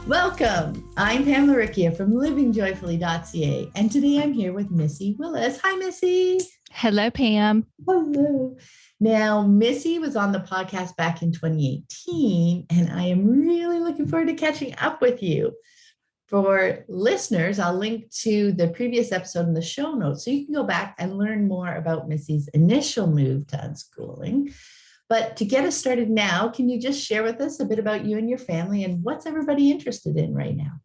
Welcome. I'm Pamela Rickia from livingjoyfully.ca, and today I'm here with Missy Willis. Hi, Missy. Hello, Pam. Hello. Now, Missy was on the podcast back in 2018, and I am really looking forward to catching up with you. For listeners, I'll link to the previous episode in the show notes so you can go back and learn more about Missy's initial move to unschooling. But to get us started now, can you just share with us a bit about you and your family and what's everybody interested in right now?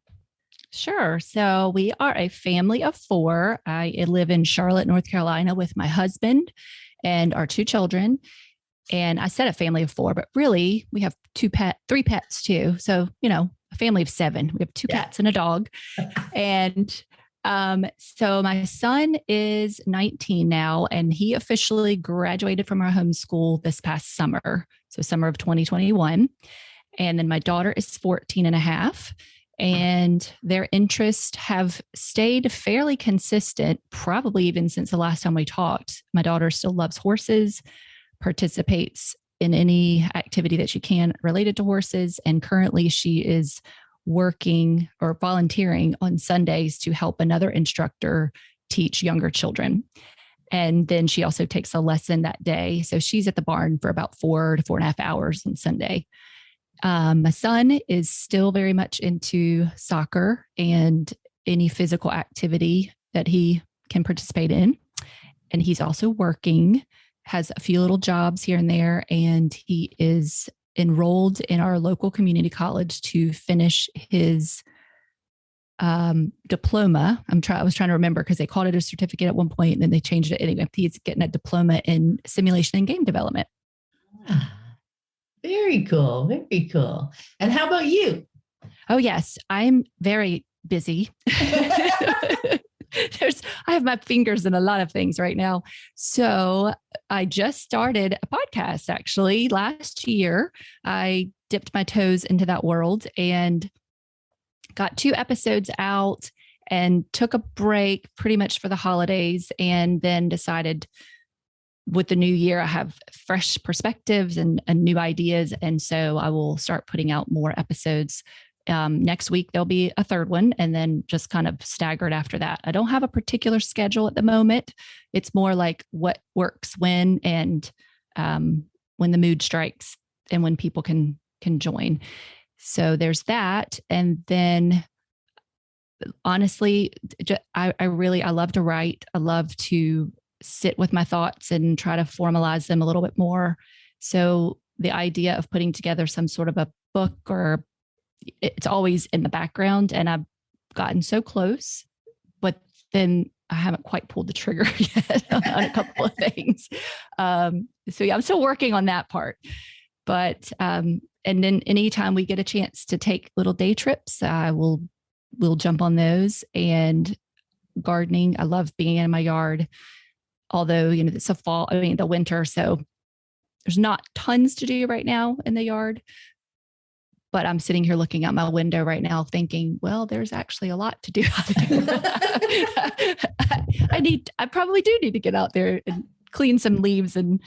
Sure. So we are a family of four. I live in Charlotte, North Carolina with my husband and our two children. And I said a family of four, but really we have three pets too. So, a family of seven. We have two cats and a dog. And so my son is 19 now, and he officially graduated from our homeschool this past summer. So summer of 2021. And then my daughter is 14 and a half, and their interests have stayed fairly consistent, probably even since the last time we talked. My daughter still loves horses, participates in any activity that she can related to horses. And currently she is working or volunteering on Sundays to help another instructor teach younger children. And then she also takes a lesson that day. So she's at the barn for about 4 to 4.5 hours on Sunday. My son is still very much into soccer and any physical activity that he can participate in. And he's also working, has a few little jobs here and there, and he is enrolled in our local community college to finish his diploma. I was trying to remember because they called it a certificate at one point and then they changed it anyway. He's getting a diploma in simulation and game development. Very cool. Very cool. And how about you? Oh, yes. I'm very busy. I have my fingers in a lot of things right now. So I just started a podcast actually last year. I dipped my toes into that world and got 2 episodes out and took a break pretty much for the holidays, and then decided with the new year, I have fresh perspectives and new ideas. And so I will start putting out more episodes. Next week, there'll be a 3rd one, and then just kind of staggered after that. I don't have a particular schedule at the moment. It's more like what works when, and when the mood strikes and when people can join. So there's that. And then honestly, I love to write. I love to sit with my thoughts and try to formalize them a little bit more. So the idea of putting together some sort of a book, or it's always in the background, and I've gotten so close, but then I haven't quite pulled the trigger yet on a couple of things. So yeah, I'm still working on that part. But and then anytime we get a chance to take little day trips, we'll jump on those. And gardening, I love being in my yard. Although, it's the winter, so there's not tons to do right now in the yard. But I'm sitting here looking out my window right now thinking, well, there's actually a lot to do out there. I probably do need to get out there and clean some leaves and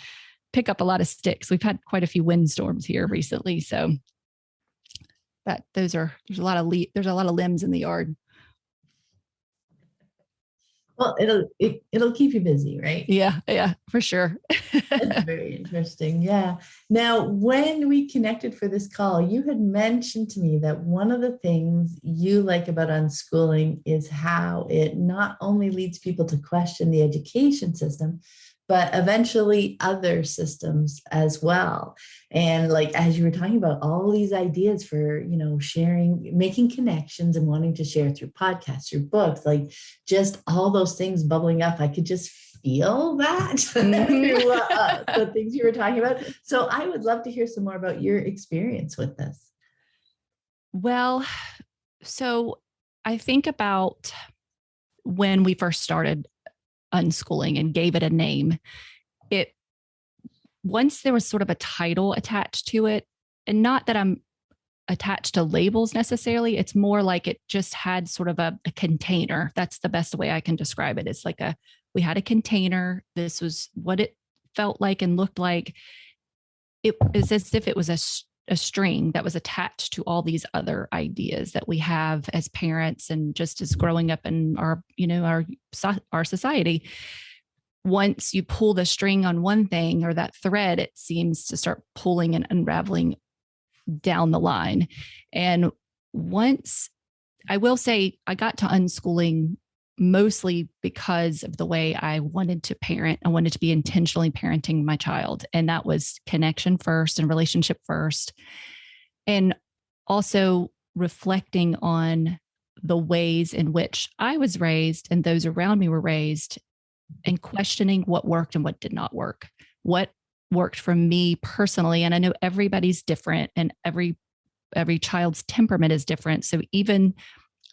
pick up a lot of sticks. We've had quite a few windstorms here recently. So, but there's a lot of limbs in the yard. Well, it'll keep you busy, right? Yeah, for sure. That's very interesting. Yeah. Now, when we connected for this call, you had mentioned to me that one of the things you like about unschooling is how it not only leads people to question the education system, but eventually other systems as well. And like, as you were talking about all these ideas for, sharing, making connections and wanting to share through podcasts, through books, like just all those things bubbling up. I could just feel that through the things you were talking about. So I would love to hear some more about your experience with this. Well, so I think about when we first started unschooling and gave it a name. Once there was sort of a title attached to it, and not that I'm attached to labels necessarily, it's more like it just had sort of a container. That's the best way I can describe it. It's like we had a container. This was what it felt like and looked like. It is as if it was a string that was attached to all these other ideas that we have as parents and just as growing up in our, our society. Once you pull the string on one thing or that thread, it seems to start pulling and unraveling down the line. And once, I will say, I got to unschooling mostly because of the way I wanted to parent. I wanted to be intentionally parenting my child. And that was connection first and relationship first. And also reflecting on the ways in which I was raised and those around me were raised, and questioning what worked and what did not work. What worked for me personally. And I know everybody's different and every child's temperament is different. So even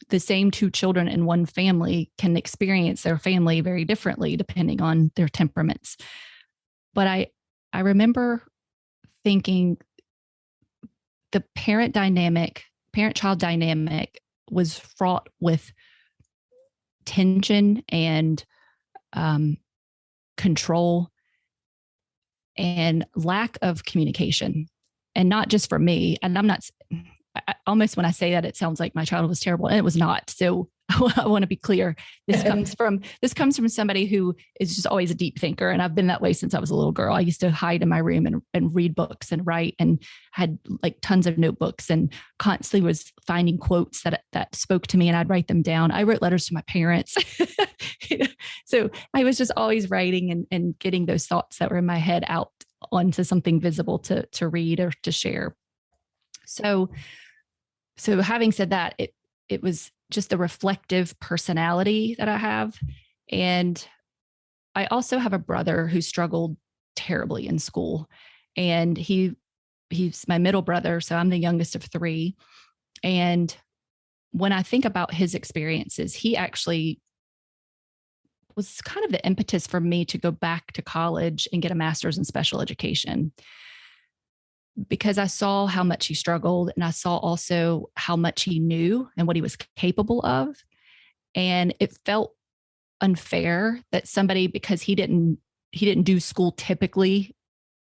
the same two children in one family can experience their family very differently depending on their temperaments. But I remember thinking the parent-child dynamic was fraught with tension and control and lack of communication. And not just for me. And almost when I say that, it sounds like my child was terrible, and it was not. So I want to be clear. This comes from somebody who is just always a deep thinker. And I've been that way since I was a little girl. I used to hide in my room and read books and write, and had like tons of notebooks, and constantly was finding quotes that spoke to me, and I'd write them down. I wrote letters to my parents. So I was just always writing and getting those thoughts that were in my head out onto something visible to read or to share. So having said that, it was just the reflective personality that I have. And I also have a brother who struggled terribly in school, and he's my middle brother. So I'm the youngest of three. And when I think about his experiences, he actually was kind of the impetus for me to go back to college and get a master's in special education, because I saw how much he struggled, and I saw also how much he knew and what he was capable of. And it felt unfair that somebody, because he didn't do school typically,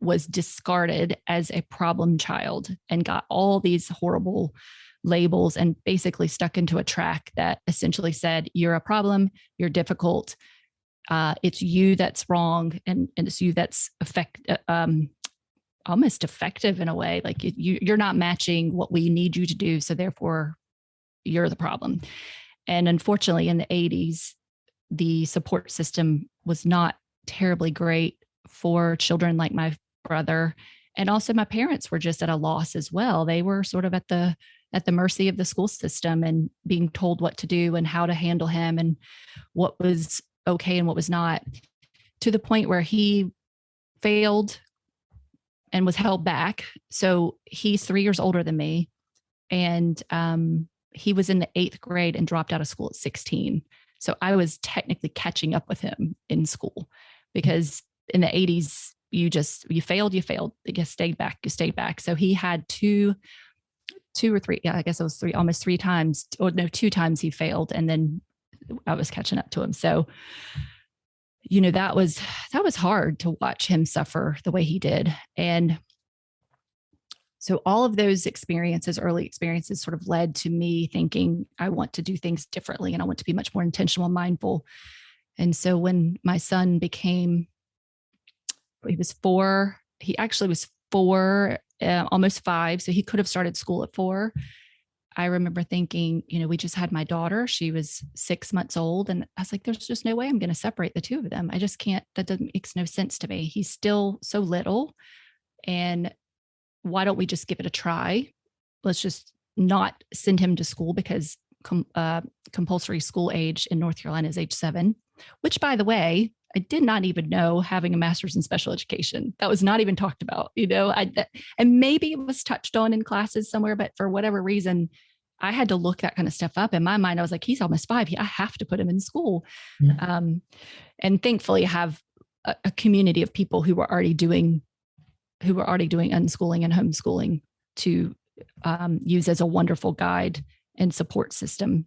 was discarded as a problem child and got all these horrible labels and basically stuck into a track that essentially said, you're a problem, you're difficult, it's you that's wrong, and it's you that's almost effective in a way. Like you're not matching what we need you to do, so therefore you're the problem. And unfortunately, in the 80s, the support system was not terribly great for children like my brother. And also my parents were just at a loss as well. They were sort of at the mercy of the school system and being told what to do and how to handle him and what was okay and what was not, to the point where he failed and was held back. So he's 3 years older than me. And he was in the 8th grade and dropped out of school at 16. So I was technically catching up with him in school, because in the 80s, you failed. You stayed back. So he had two or three, I guess it was almost 3 times, or no, 2 times he failed. And then I was catching up to him. So, that was hard to watch him suffer the way he did. And so all of those early experiences sort of led to me thinking I want to do things differently, and I want to be much more intentional and mindful. And so when my son he was 4, he actually was 4, almost 5. So he could have started school at 4. I remember thinking, we just had my daughter. She was 6 months old. And I was like, there's just no way I'm going to separate the two of them. I just can't. Makes no sense to me. He's still so little. And why don't we just give it a try? Let's just not send him to school, because compulsory school age in North Carolina is age 7, which, by the way, I did not even know having a master's in special education. That was not even talked about, and maybe it was touched on in classes somewhere, but for whatever reason, I had to look that kind of stuff up. In my mind, I was like, he's almost 5. I have to put him in school. Yeah. And thankfully have a community of people who were already doing unschooling and homeschooling to use as a wonderful guide and support system.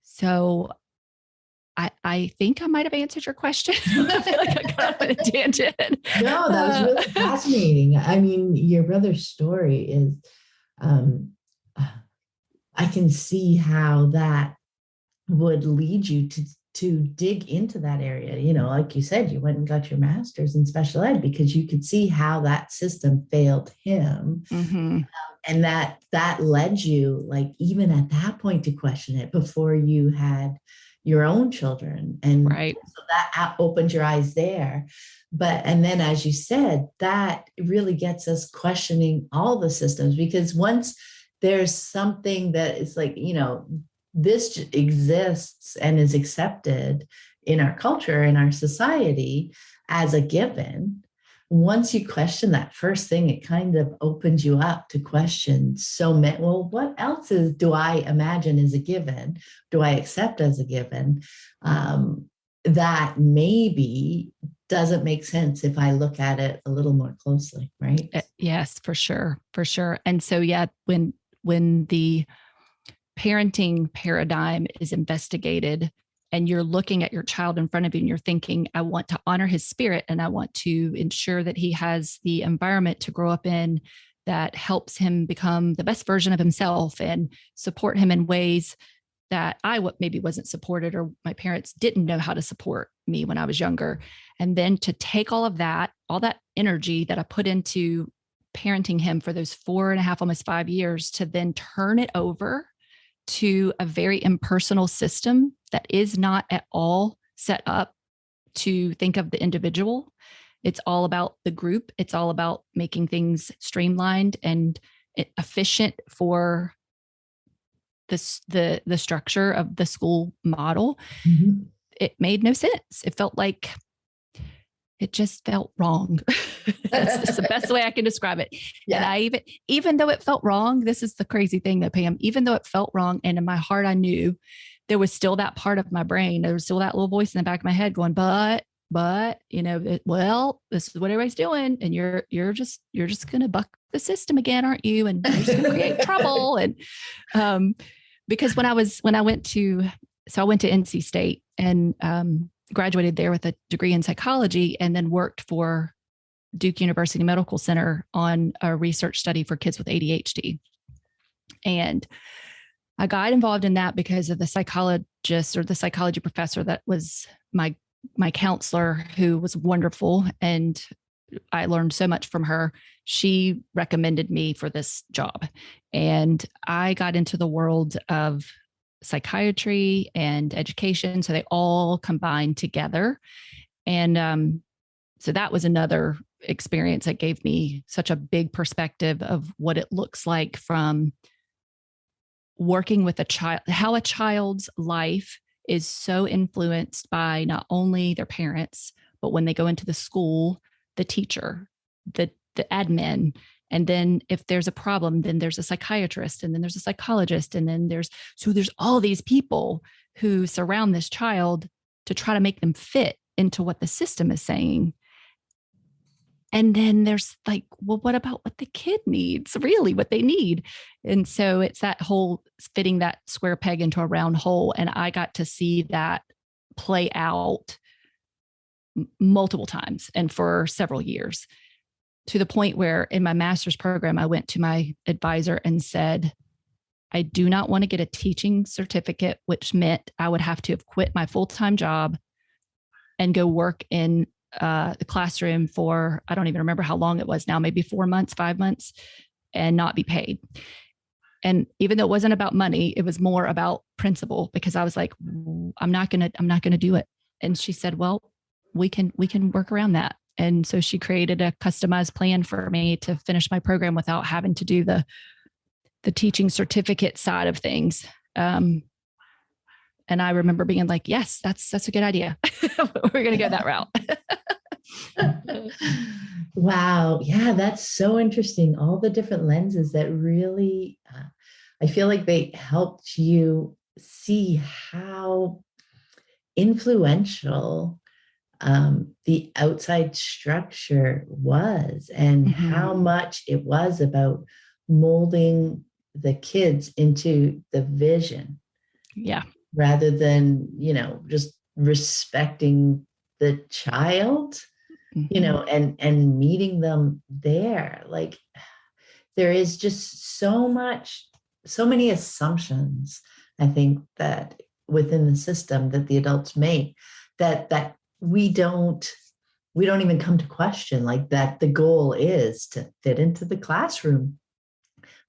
So I think I might have answered your question. I feel like I got off on a tangent. No, that was really fascinating. I mean, your brother's story is, um, I can see how that would lead you to dig into that area. You know, like you said, you went and got your master's in special ed because you could see how that system failed him. Mm-hmm. And that led you, like, even at that point, to question it before you had your own children. And Right. so that opened your eyes there. But, and then, as you said, that really gets us questioning all the systems, because once there's something that is like, you know, this exists and is accepted in our culture, in our society as a given, once you question that first thing, it kind of opens you up to question so many. Well, what else do I imagine is a given? Do I accept as a given? That maybe doesn't make sense if I look at it a little more closely, right? Yes, for sure. For sure. And so, yeah, when the parenting paradigm is investigated and you're looking at your child in front of you and you're thinking, I want to honor his spirit and I want to ensure that he has the environment to grow up in that helps him become the best version of himself and support him in ways that I maybe wasn't supported, or my parents didn't know how to support me when I was younger. And then to take all that energy that I put into parenting him for those 4.5, almost 5 years, to then turn it over to a very impersonal system that is not at all set up to think of the individual. It's all about the group. It's all about making things streamlined and efficient for the structure of the school model. Mm-hmm. It made no sense. It just felt wrong. That's the best way I can describe it. Yeah. And I even though it felt wrong, this is the crazy thing though, Pam, even though it felt wrong, and in my heart, I knew there was still that part of my brain. There was still that little voice in the back of my head going, but, you know, well, this is what everybody's doing. And you're just going to buck the system again, aren't you? And you're just going to create trouble. And, because I went to NC State and, graduated there with a degree in psychology, and then worked for Duke University Medical Center on a research study for kids with ADHD. And I got involved in that because of the psychologist, or the psychology professor that was my counselor, who was wonderful. And I learned so much from her. She recommended me for this job. And I got into the world of psychiatry and education. So they all combined together. And so that was another experience that gave me such a big perspective of what it looks like from working with a child, how a child's life is so influenced by not only their parents, but when they go into the school, the teacher, the admin. And then if there's a problem, then there's a psychiatrist, and then there's a psychologist. And then there's all these people who surround this child to try to make them fit into what the system is saying. And then there's like, well, what about what the kid needs, really what they need? And so it's that whole fitting that square peg into a round hole. And I got to see that play out multiple times and for several years, to the point where in my master's program, I went to my advisor and said, I do not want to get a teaching certificate, which meant I would have to have quit my full-time job and go work in the classroom for, I don't even remember how long it was now, maybe 4 months, 5 months, and not be paid. And even though it wasn't about money, it was more about principle, because I was like, I'm not going to do it. And she said, well, we can work around that. And so she created a customized plan for me to finish my program without having to do the teaching certificate side of things. And I remember being like, yes, that's a good idea. We're going to go that route. Wow. Yeah, that's so interesting. All the different lenses that really, I feel like they helped you see how influential the outside structure was, and how much it was about molding the kids into the vision. Yeah. Rather than, just respecting the child, Mhm. and meeting them there. Like there is just so many assumptions, I think, that within the system that the adults make that we don't even come to question, like that the goal is to fit into the classroom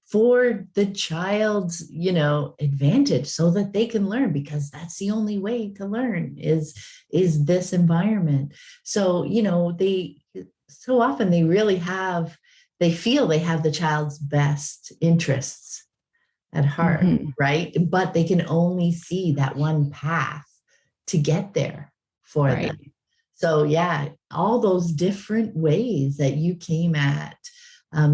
for the child's advantage so that they can learn, because that's the only way to learn is this environment. So they so often they feel they have the child's best interests at heart, Mhm. right? But they can only see that one path to get there for them. Right. So, yeah, all those different ways that you came at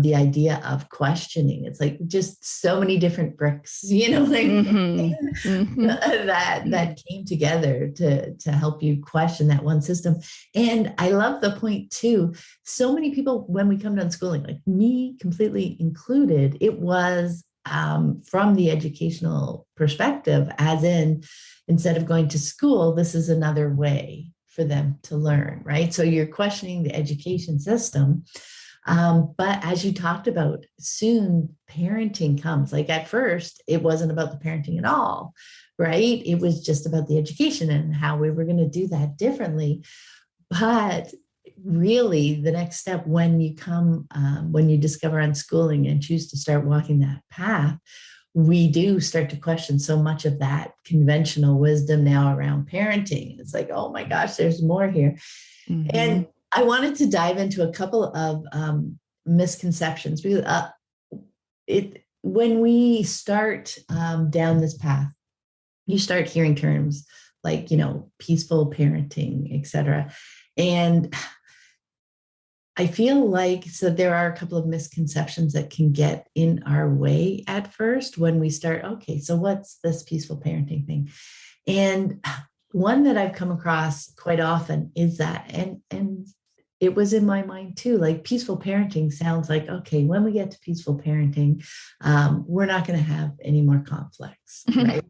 the idea of questioning. It's like just so many different bricks, like Mhm. Mhm. that came together to help you question that one system. And I love the point too. So many people, when we come to unschooling, like me completely included, it was from the educational perspective, as in, instead of going to school, this is another way for them to learn, right? So you're questioning the education system. But as you talked about, soon parenting comes. Like at first, it wasn't about the parenting at all, right? It was just about the education and how we were going to do that differently. But really, the next step when you discover unschooling and choose to start walking that path, we do start to question so much of that conventional wisdom now around parenting. It's like, oh my gosh, there's more here. Mhm. And I wanted to dive into a couple of misconceptions, because it when we start down this path, you start hearing terms like peaceful parenting, etc. And I feel like, so there are a couple of misconceptions that can get in our way at first when we start, okay, so what's this peaceful parenting thing? And one that I've come across quite often is that, and it was in my mind too, like peaceful parenting sounds like, okay, when we get to peaceful parenting, we're not going to have any more conflicts, right?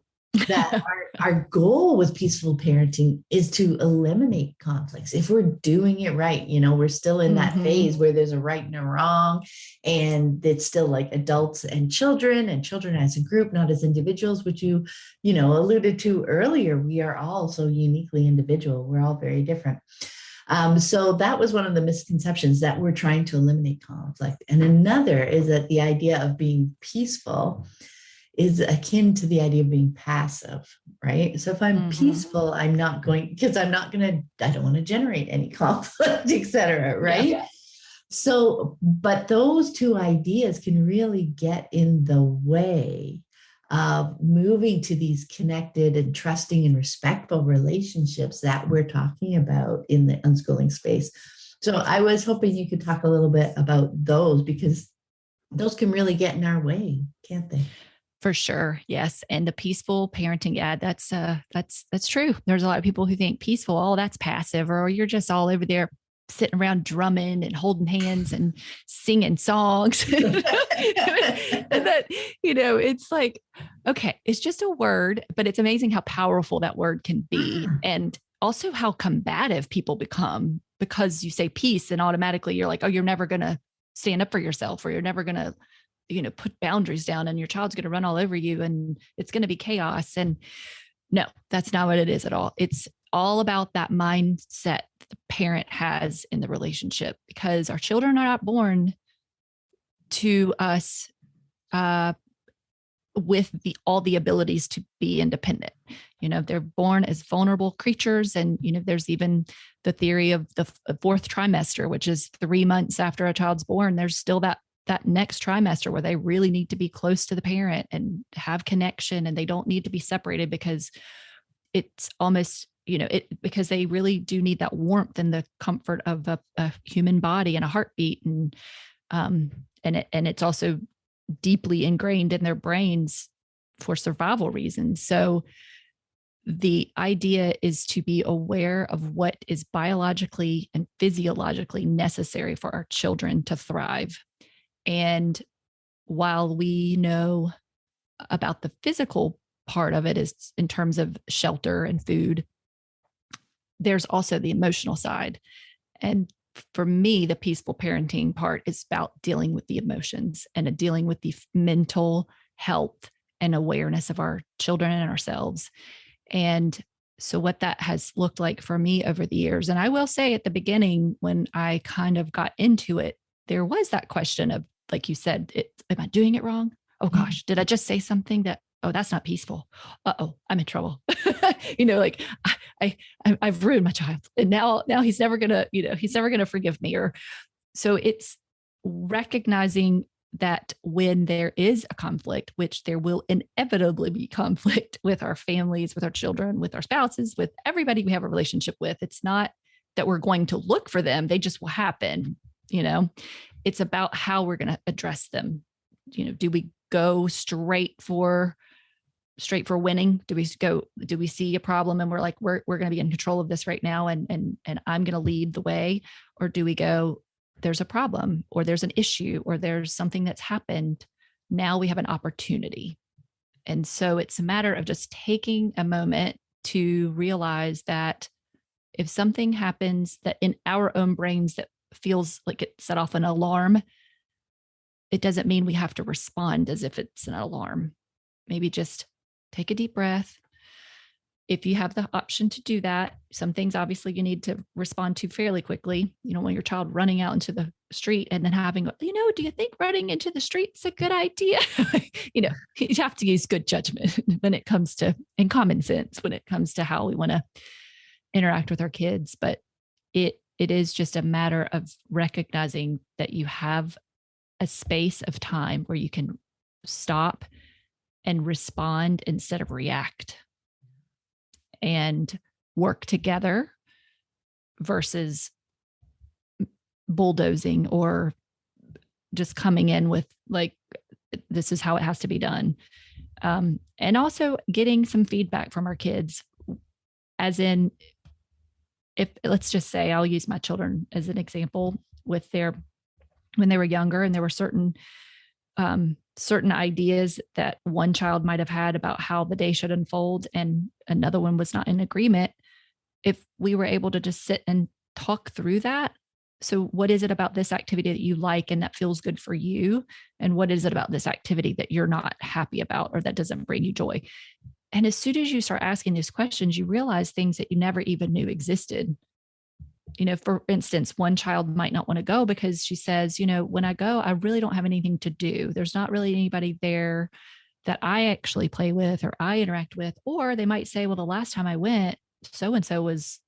That our goal with peaceful parenting is to eliminate conflicts. If we're doing it right, we're still in that Mhm. phase where there's a right and a wrong, and it's still like adults and children as a group, not as individuals, which you alluded to earlier. We are all so uniquely individual. We're all very different. So that was one of the misconceptions, that we're trying to eliminate conflict. And another is that the idea of being peaceful is akin to the idea of being passive, right? So if I'm Mhm. peaceful, I'm not going, because I don't want to generate any conflict, et cetera, Yeah. right? So, but those two ideas can really get in the way of moving to these connected and trusting and respectful relationships that we're talking about in the unschooling space. So I was hoping you could talk a little bit about those, because those can really get in our way, can't they? For sure. Yes. And the peaceful parenting ad, that's true. There's a lot of people who think peaceful, oh, that's passive, or you're just all over there sitting around drumming and holding hands and singing songs. And that, it's like, okay, it's just a word, but it's amazing how powerful that word can be. And also how combative people become because you say peace and automatically you're like, oh, you're never going to stand up for yourself, or you're never going to put boundaries down, and your child's going to run all over you and it's going to be chaos. And no, that's not what it is at all. It's all about that mindset the parent has in the relationship, because our children are not born to us uh, with all the abilities to be independent. They're born as vulnerable creatures. And there's even the theory of the fourth trimester, which is 3 months after a child's born. There's still that next trimester where they really need to be close to the parent and have connection, and they don't need to be separated, because it's almost because they really do need that warmth and the comfort of a human body and a heartbeat. And it's also deeply ingrained in their brains for survival reasons. So the idea is to be aware of what is biologically and physiologically necessary for our children to thrive. And while we know about the physical part of it, is in terms of shelter and food, there's also the emotional side. And for me, the peaceful parenting part is about dealing with the emotions and dealing with the mental health and awareness of our children and ourselves. And so, what that has looked like for me over the years, and I will say at the beginning, when I kind of got into it, there was that question of, like you said, am I doing it wrong? Oh gosh, did I just say something that, oh, that's not peaceful? Uh-oh, I'm in trouble. Like I've ruined my child. And now he's never gonna forgive me. Or so it's recognizing that when there is a conflict, which there will inevitably be conflict with our families, with our children, with our spouses, with everybody we have a relationship with, it's not that we're going to look for them. They just will happen. It's about how we're going to address them. Do we go straight for winning? Do we see a problem and we're like, we're going to be in control of this right now, and I'm going to lead the way? Or do we go, there's a problem, or there's an issue, or there's something that's happened, now we have an opportunity? And so it's a matter of just taking a moment to realize that if something happens that in our own brains that feels like it set off an alarm, it doesn't mean we have to respond as if it's an alarm. Maybe just take a deep breath. If you have the option to do that, some things obviously you need to respond to fairly quickly. When your child running out into the street and then having, do you think running into the street is a good idea? You have to use good judgment when it comes to, and common sense when it comes to how we want to interact with our kids. But it is just a matter of recognizing that you have a space of time where you can stop and respond instead of react, and work together versus bulldozing or just coming in with like, this is how it has to be done. And also getting some feedback from our kids, as in, if let's just say, I'll use my children as an example, when they were younger and there were certain ideas that one child might have had about how the day should unfold and another one was not in agreement. If we were able to just sit and talk through that. So what is it about this activity that you like and that feels good for you? And what is it about this activity that you're not happy about or that doesn't bring you joy? And as soon as you start asking these questions, you realize things that you never even knew existed. For instance, one child might not want to go because she says, when I go, I really don't have anything to do. There's not really anybody there that I actually play with or I interact with. Or they might say, well, the last time I went, so-and-so was,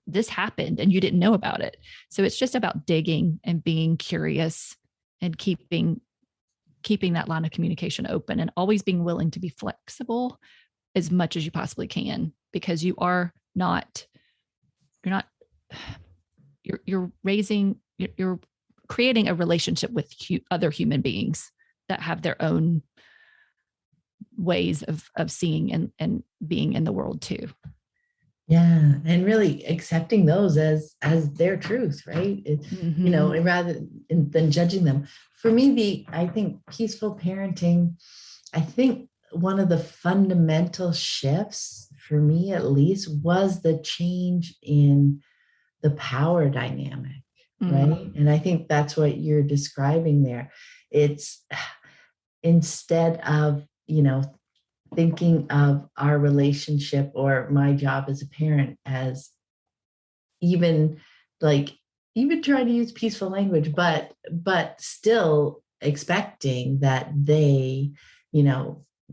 this happened and you didn't know about it. So it's just about digging and being curious and keeping that line of communication open and always being willing to be flexible as much as you possibly can, because you're creating a relationship with other human beings that have their own ways of seeing and being in the world too. Yeah. And really accepting those as their truth, right? And rather than judging them. For me, I think peaceful parenting, I think one of the fundamental shifts for me, at least, was the change in the power dynamic, right? And I think that's what you're describing there. It's instead of, thinking of our relationship or my job as a parent as even trying to use peaceful language, but still expecting that they,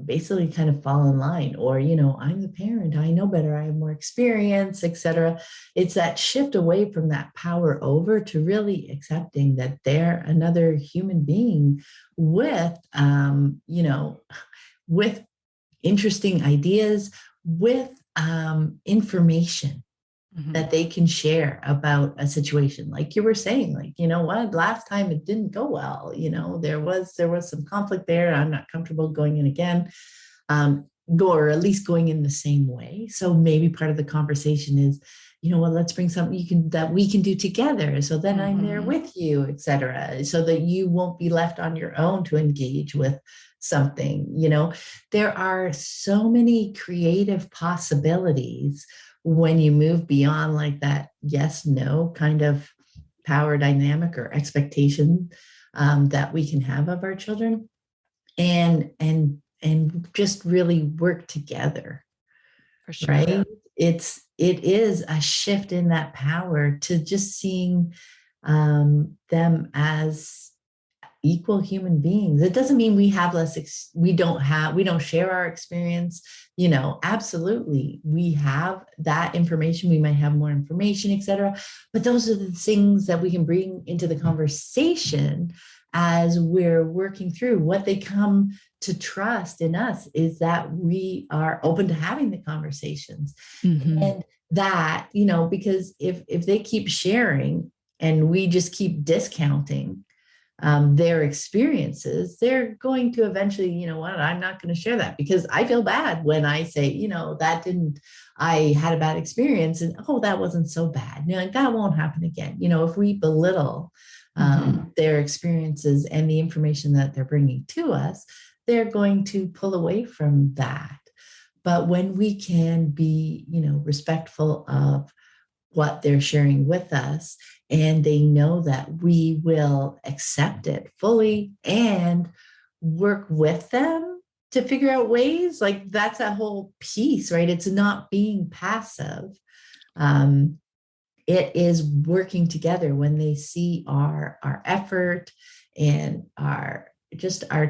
basically kind of fall in line, or, I'm the parent, I know better, I have more experience, etc. It's that shift away from that power over to really accepting that they're another human being with, with interesting ideas, with information that they can share about a situation. Like you were saying, last time it didn't go well, there was some conflict there. I'm not comfortable going in again, or at least going in the same way. So maybe part of the conversation is, let's bring something that we can do together. So then I'm there with you, etc. So that you won't be left on your own to engage with something. There are so many creative possibilities when you move beyond like that yes, no kind of power dynamic or expectation that we can have of our children, and just really work together, For sure. right? It is a shift in that power to just seeing them as equal human beings. It doesn't mean we have less, we don't share our experience. Absolutely. We have that information. We might have more information, etc. But those are the things that we can bring into the conversation as we're working through. What they come to trust in us is that we are open to having the conversations. Mm-hmm. And that, because if they keep sharing and we just keep discounting their experiences, they're going to eventually, I'm not going to share that because I feel bad when I say, I had a bad experience and, oh, that wasn't so bad. Like that won't happen again. If we belittle their experiences and the information that they're bringing to us, they're going to pull away from that. But when we can be, respectful of what they're sharing with us, and they know that we will accept it fully and work with them to figure out ways, like that's a whole piece, right? It's not being passive. It is working together when they see our effort and our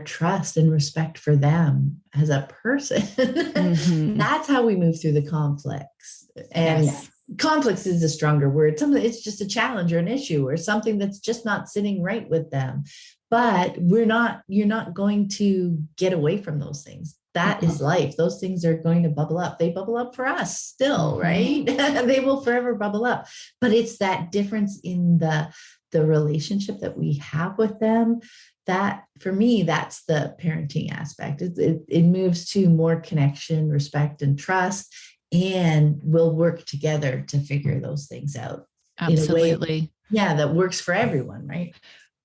trust and respect for them as a person. Mm-hmm. That's how we move through the conflicts. And Yes. conflicts is a stronger word. It's just a challenge or an issue or something that's just not sitting right with them. But you're not going to get away from those things. That is life. Those things are going to bubble up. They bubble up for us still, right? They will forever bubble up. But it's that difference in the relationship that we have with them. That for me, that's the parenting aspect. It moves to more connection, respect, and trust, and we'll work together to figure those things out. Absolutely. In a way, yeah, that works for everyone, right?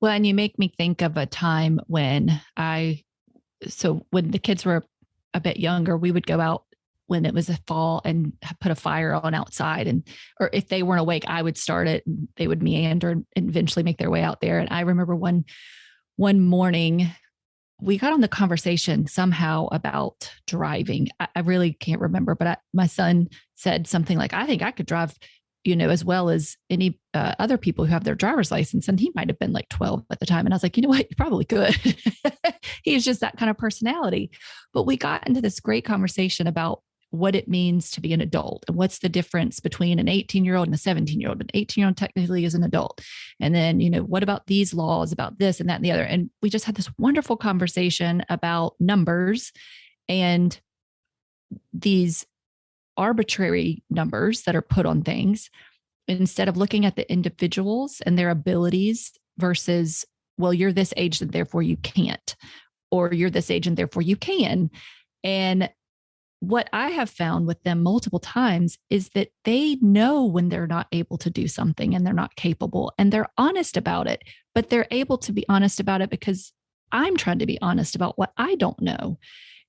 Well, and you make me think of a time when when the kids were a bit younger, we would go out when it was a fall and put a fire on outside. Or if they weren't awake, I would start it and they would meander and eventually make their way out there. And I remember one morning we got on the conversation somehow about driving. I really can't remember, but my son said something like, I think I could drive, as well as any other people who have their driver's license. And he might've been like 12 at the time. And I was like, you know what? You probably could. He's just that kind of personality. But we got into this great conversation about what it means to be an adult and what's the difference between an 18-year-old and a 17-year-old. An 18-year-old technically is an adult. And then, what about these laws about this and that and the other? And we just had this wonderful conversation about numbers and these arbitrary numbers that are put on things instead of looking at the individuals and their abilities versus, well, you're this age and therefore you can't, or you're this age and therefore you can. And what I have found with them multiple times is that they know when they're not able to do something and they're not capable, and they're honest about it, but they're able to be honest about it because I'm trying to be honest about what I don't know.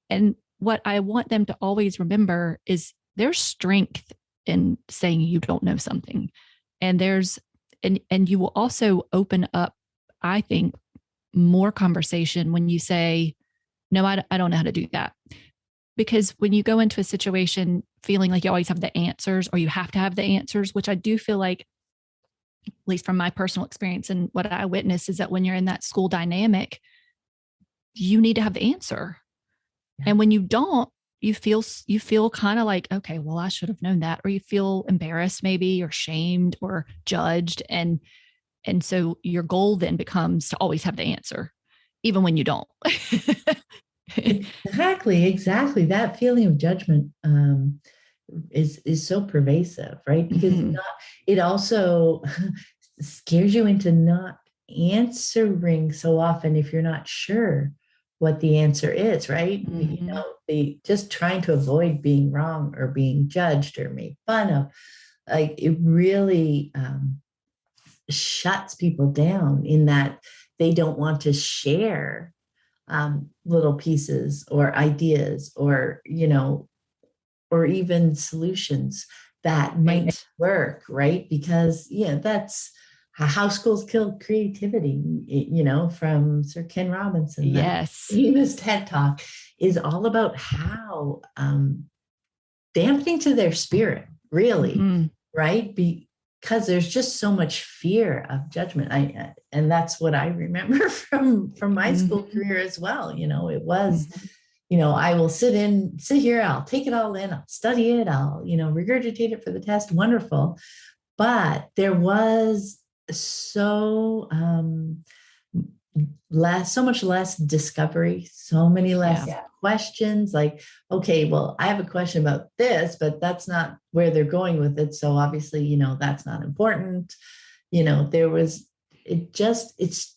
And what I want them to always remember is there's strength in saying you don't know something. And and you will also open up, I think, more conversation when you say, no, I don't know how to do that. Because when you go into a situation feeling like you always have the answers or you have to have the answers, which I do feel like, at least from my personal experience and what I witness, is that when you're in that school dynamic, you need to have the answer. Yeah. And when you don't, you feel kind of like, okay, well, I should have known that, or you feel embarrassed maybe, or shamed or judged. And so your goal then becomes to always have the answer, even when you don't. Exactly. That feeling of judgment is so pervasive, right? Because it also scares you into not answering so often if you're not sure what the answer is, right? Just trying to avoid being wrong or being judged or made fun of, like it really shuts people down in that they don't want to share little pieces or ideas or, or even solutions that might not Right. work, right? Because yeah, that's how schools kill creativity, from Sir Ken Robinson. That Yes. famous TED talk is all about how dampening to their spirit, really, Hmm. right? Because there's just so much fear of judgment. And that's what I remember from my school Hmm. career as well. It was, Hmm. I will sit here, I'll take it all in, I'll study it, I'll, regurgitate it for the test. Wonderful. But there was so so much less discovery, so many less Yeah. questions. Like, okay, well, I have a question about this, but that's not where they're going with it. So obviously, that's not important. There was it just it's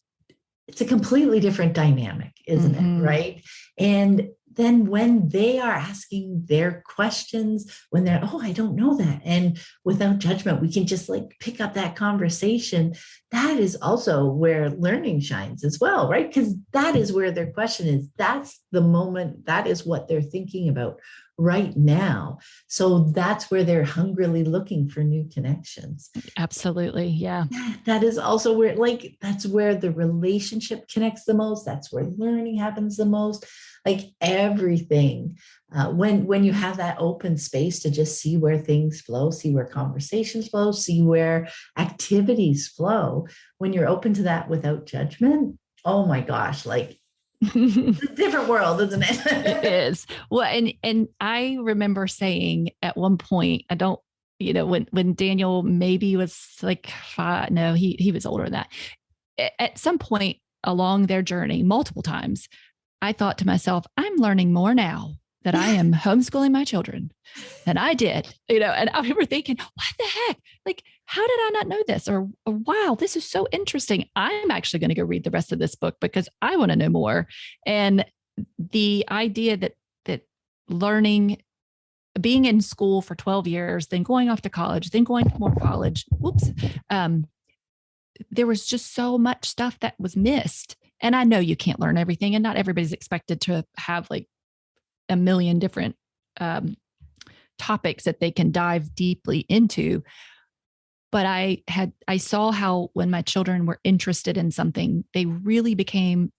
a completely different dynamic, isn't it? Hmm. Right. And then when they are asking their questions, when they're, oh, I don't know that. And without judgment, we can just like pick up that conversation. That is also where learning shines as well, right? Because that is where their question is. That's the moment. That is what they're thinking about right now. So that's where they're hungrily looking for new connections. Absolutely. Yeah. That is also where, like, that's where the relationship connects the most. That's where learning happens the most. Like everything, when you have that open space to just see where things flow, see where conversations flow, see where activities flow. When you're open to that without judgment, oh my gosh, like it's a different world, isn't It it? is. Well, and I remember saying at one point, I don't, when Daniel maybe was like 5, no, he was older than that. At some point along their journey, multiple times, I thought to myself, I'm learning more now that I am homeschooling my children than I did, and I remember thinking, what the heck? Like, how did I not know this? Or wow, this is so interesting. I'm actually going to go read the rest of this book because I want to know more. And the idea that learning, being in school for 12 years, then going off to college, then going to more college, whoops, um, there was just so much stuff that was missed. And I know you can't learn everything, and not everybody's expected to have like a million different um, topics that they can dive deeply into. But I saw how when my children were interested in something, they really became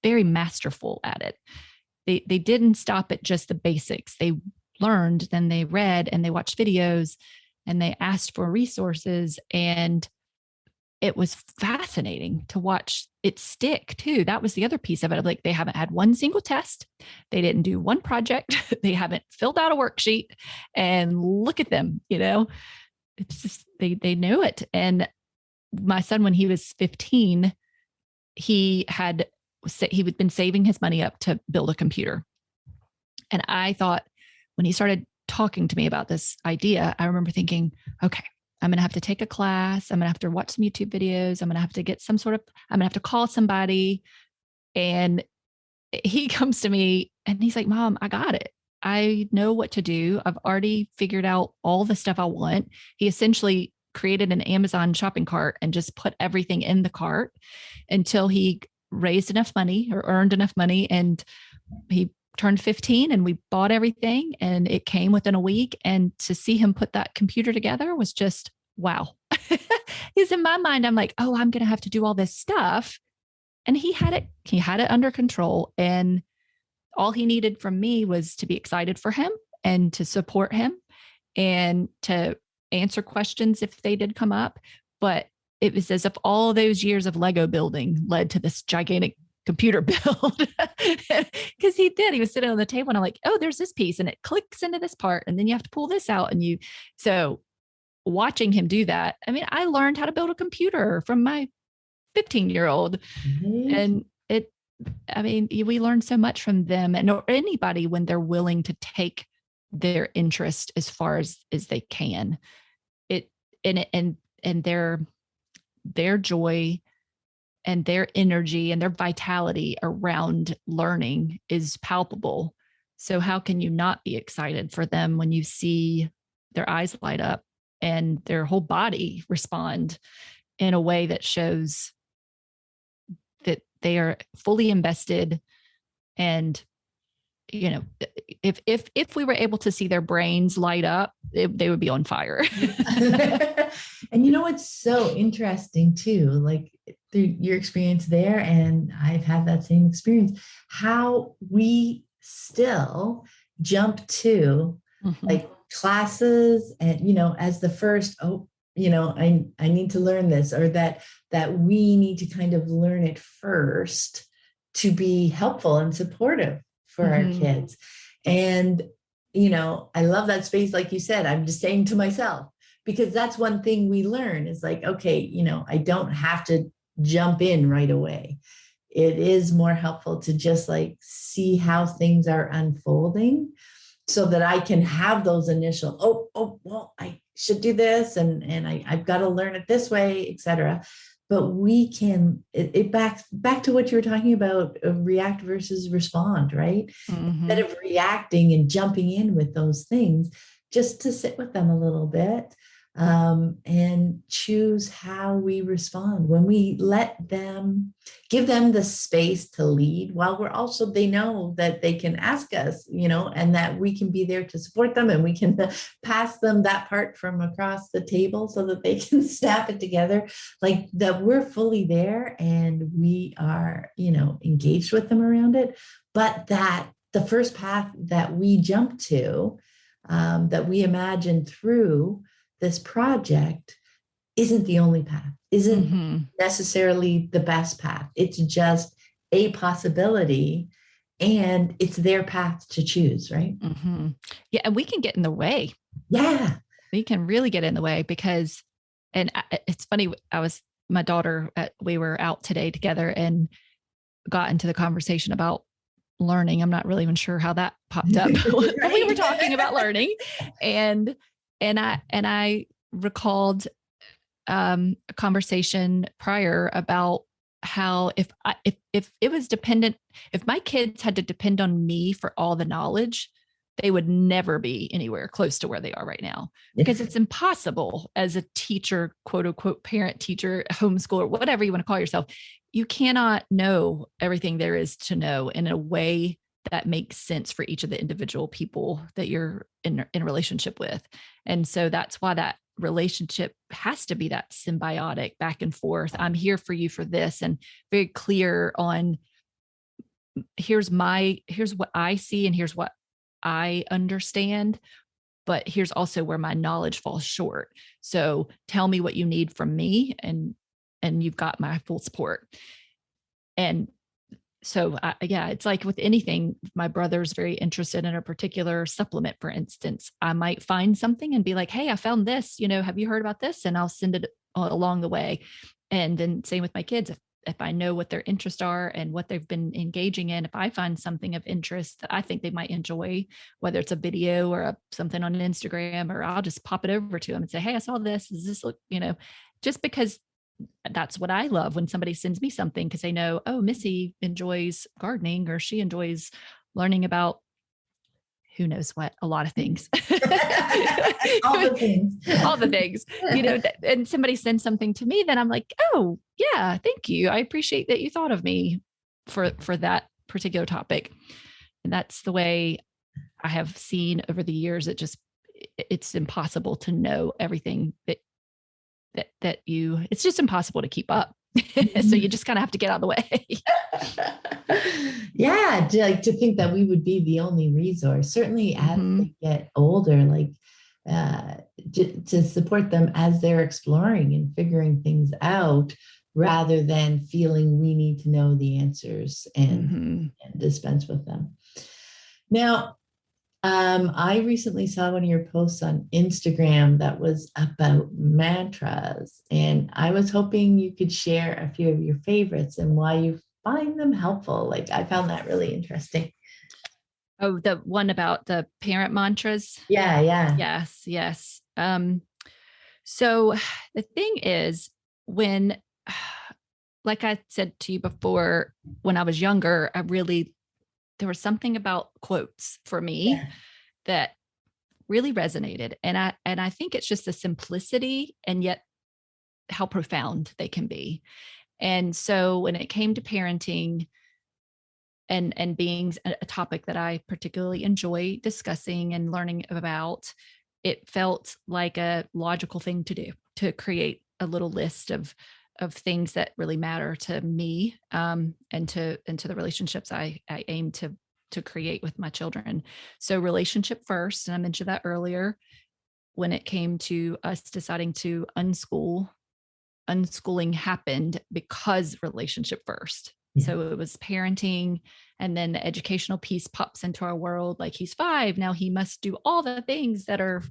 very masterful at it. They didn't stop at just the basics. They learned, then they read and they watched videos and they asked for resources, and it was fascinating to watch it stick too. That was the other piece of it. Like, they haven't had one single test. They didn't do one project. They haven't filled out a worksheet, and look at them, it's just, they knew it. And my son, when he was 15, he had been saving his money up to build a computer. And I thought, when he started talking to me about this idea, I remember thinking, okay, I'm going to have to take a class. I'm going to have to watch some YouTube videos. I'm going to have to get I'm going to have to call somebody. And he comes to me and he's like, Mom, I got it. I know what to do. I've already figured out all the stuff I want. He essentially created an Amazon shopping cart and just put everything in the cart until he raised enough money or earned enough money. And he turned 15 and we bought everything and it came within a week. And to see him put that computer together was just wow. Because in my mind, I'm like, oh, I'm going to have to do all this stuff. And he had it under control. And all he needed from me was to be excited for him and to support him and to answer questions if they did come up. But it was as if all those years of Lego building led to this gigantic computer build. Because he was sitting on the table and I'm like, oh, there's this piece and it clicks into this part. And then you have to pull this out. So watching him do that, I mean, I learned how to build a computer from my 15-year-old. Right. And I mean, we learn so much from them, and or anybody when they're willing to take their interest as far as they can. It and their joy and their energy and their vitality around learning is palpable. So how can you not be excited for them when you see their eyes light up and their whole body respond in a way that shows that they are fully invested and you know, if we were able to see their brains light up, they would be on fire. And you know what's so interesting too, like through your experience there, and I've had that same experience, how we still jump to like classes and, as the first, I need to learn this, or that we need to kind of learn it first to be helpful and supportive for our kids. And, I love that space. Like you said, I'm just saying to myself, because that's one thing we learn is like, okay, I don't have to jump in right away. It is more helpful to just like see how things are unfolding so that I can have those initial, well, I should do this and I've got to learn it this way, etc. But we can, it back to what you were talking about, react versus respond, right? Instead of reacting and jumping in with those things, just to sit with them a little bit, and choose how we respond when we give them the space to lead, while they know that they can ask us, and that we can be there to support them, and we can pass them that part from across the table so that they can snap it together, like that we're fully there and we are, engaged with them around it. But that the first path that we jump to, that we imagine through this project, isn't the only path, isn't necessarily the best path. It's just a possibility, and it's their path to choose, right? Yeah, and we can get in the way. Yeah. We can really get in the way because, and it's funny, my daughter, we were out today together and got into the conversation about learning. I'm not really even sure how that popped up. Right. We were talking about learning, and I recalled a conversation prior about how if it was dependent, if my kids had to depend on me for all the knowledge, they would never be anywhere close to where they are right now, because it's impossible as a teacher, quote unquote, parent, teacher, homeschooler, whatever you want to call yourself. You cannot know everything there is to know in a way that makes sense for each of the individual people that you're in relationship with. And so that's why that relationship has to be that symbiotic back and forth. I'm here for you for this, and very clear on here's what I see and here's what I understand, but here's also where my knowledge falls short. So tell me what you need from me, and you've got my full support. And so, yeah, it's like with anything, my brother's very interested in a particular supplement, for instance. I might find something and be like, hey, I found this, have you heard about this? And I'll send it along the way. And then same with my kids. If I know what their interests are and what they've been engaging in, if I find something of interest that I think they might enjoy, whether it's a video or something on Instagram, or I'll just pop it over to them and say, hey, I saw this. Does this look, just because that's what I love when somebody sends me something, because they know, oh, Missy enjoys gardening, or she enjoys learning about who knows what, a lot of things. all the things, and somebody sends something to me, then I'm like, oh yeah, thank you. I appreciate that you thought of me for that particular topic. And that's the way I have seen over the years. It's impossible to know everything it's just impossible to keep up. So you just kind of have to get out of the way. Yeah, to think that we would be the only resource, certainly as they get older, like to support them as they're exploring and figuring things out, rather than feeling we need to know the answers and dispense with them. Now, I recently saw one of your posts on Instagram that was about mantras, and I was hoping you could share a few of your favorites and why you find them helpful. Like, I found that really interesting. Oh, the one about the parent mantras? Yeah. Yes. So the thing is, when, like I said to you before, when I was younger, there was something about quotes for me that really resonated. And I think it's just the simplicity and yet how profound they can be. And so when it came to parenting, and being a topic that I particularly enjoy discussing and learning about, it felt like a logical thing to do, to create a little list of things that really matter to me, and to the relationships I aim to create with my children. So relationship first, and I mentioned that earlier when it came to us deciding to unschooling happened because relationship first. Yeah. So it was parenting, and then the educational piece pops into our world. Like, he's 5 now, he must do all the things that are,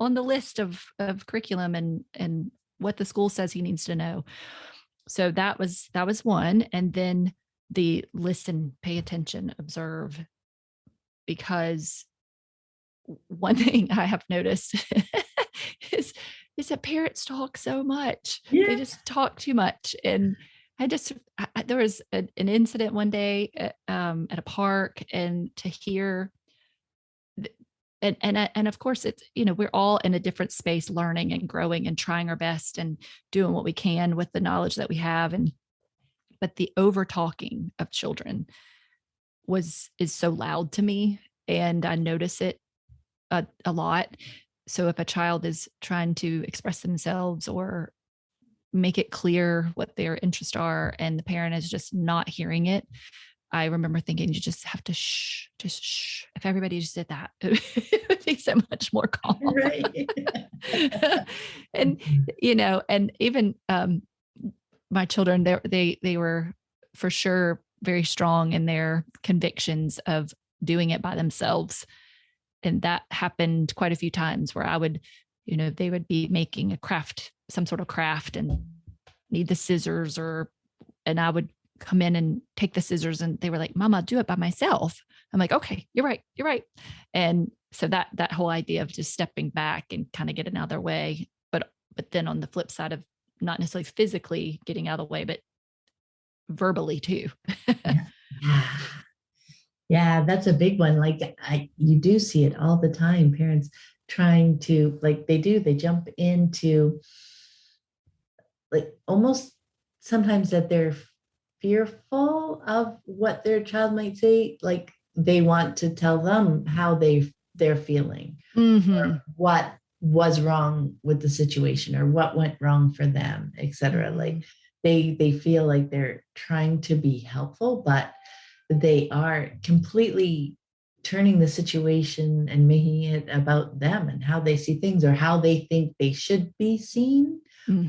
on the list of curriculum and what the school says he needs to know. So that was one. And then the listen, pay attention, observe, because one thing I have noticed is that parents talk so much. Yeah. They just talk too much. And there was an incident one day at a park, and to hear, and of course it's, we're all in a different space, learning and growing and trying our best and doing what we can with the knowledge that we have. But the over talking of children is so loud to me, and I notice it a lot. So if a child is trying to express themselves or make it clear what their interests are, and the parent is just not hearing it, I remember thinking, you just have to just shh. If everybody just did that, it would be so much more calm. Right. And, and even my children, they were for sure very strong in their convictions of doing it by themselves. And that happened quite a few times where I would, they would be making some sort of craft, and need the scissors, and I would come in and take the scissors, and they were like, "Mama, I'll do it by myself." I'm like, "Okay, you're right. And so that whole idea of just stepping back and kind of getting out of their way, but then on the flip side of not necessarily physically getting out of the way, but verbally too. Yeah. Yeah, that's a big one. Like, you do see it all the time. Parents trying to, like, they jump into, like, almost sometimes that they're fearful of what their child might say. Like, they want to tell them how they're feeling, or what was wrong with the situation, or what went wrong for them, etc. Like, they feel like they're trying to be helpful, but they are completely turning the situation and making it about them and how they see things, or how they think they should be seen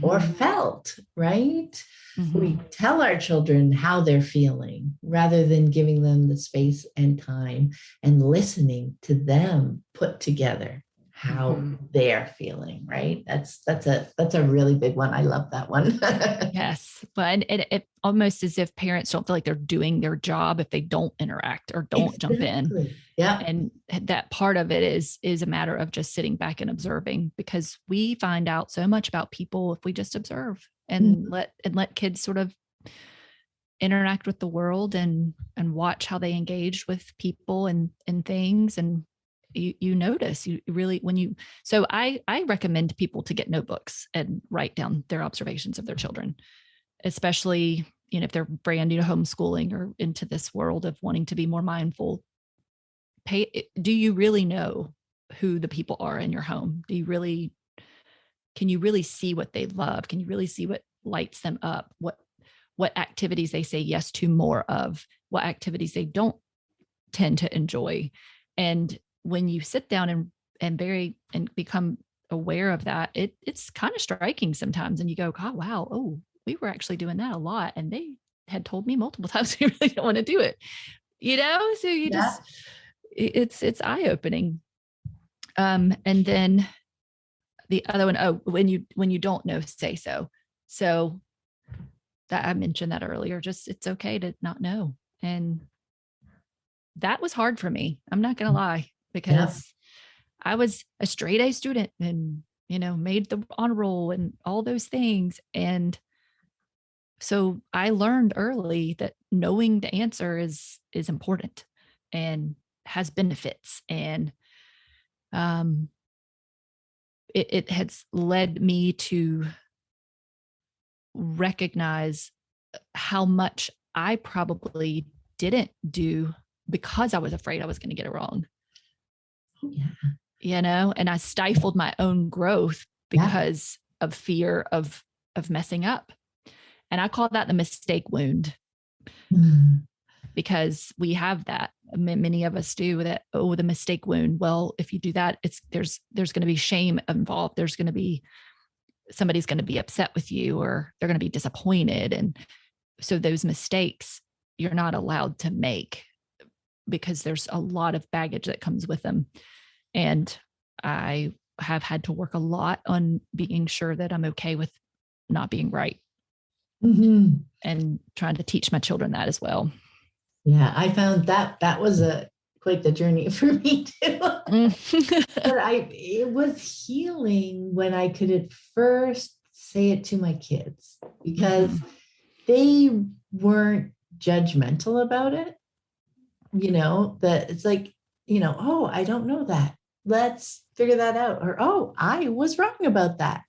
or felt, right? We tell our children how they're feeling rather than giving them the space and time and listening to them put together how they're feeling, right? That's a really big one. I love that one. Yes. But it almost as if parents don't feel like they're doing their job if they don't interact or don't jump in. Yeah. And that part of it is a matter of just sitting back and observing, because we find out so much about people if we just observe and let kids sort of interact with the world and watch how they engage with people and things. And you notice, you really, so I recommend people to get notebooks and write down their observations of their children, especially, if they're brand new to homeschooling or into this world of wanting to be more mindful. Do you really know who the people are in your home? Can you really see what they love? Can you really see what lights them up? What activities they say yes to more of, what activities they don't tend to enjoy? And when you sit down and become aware of that, it's kind of striking sometimes. And you go, "God, wow, oh, we were actually doing that a lot. And they had told me multiple times we really don't want to do it." So you just, it's eye-opening. And then the other one, when you don't know, say so. So that I mentioned that earlier, just, it's okay to not know. And that was hard for me. I'm not going to lie, because I was a straight A student and, made the honor roll and all those things. And so I learned early that knowing the answer is important and has benefits. And it has led me to recognize how much I probably didn't do because I was afraid I was going to get it wrong. Oh, yeah. And I stifled my own growth because of fear of messing up. And I call that the mistake wound. Because we have that. Many of us do that. Oh, the mistake wound. Well, if you do that, there's going to be shame involved. There's going to be somebody's going to be upset with you, or they're going to be disappointed. And so those mistakes you're not allowed to make because there's a lot of baggage that comes with them. And I have had to work a lot on being sure that I'm okay with not being right. And trying to teach my children that as well. Yeah, I found that was quite the journey for me too. But it was healing when I could at first say it to my kids, because they weren't judgmental about it. That it's like, oh, I don't know that. Let's figure that out. Or, oh, I was wrong about that.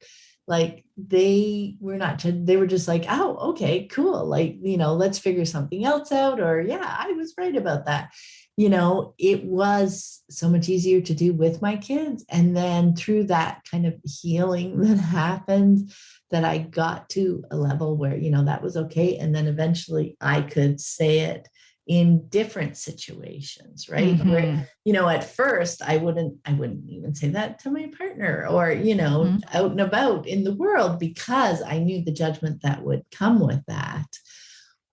Like, they were not, they were just like, oh, okay, cool. Like, let's figure something else out. Or, yeah, I was right about that. It was so much easier to do with my kids. And then through that kind of healing that happened, that I got to a level where, that was okay. And then eventually I could say it in different situations, right? Where, at first I wouldn't even say that to my partner, or, out and about in the world, because I knew the judgment that would come with that.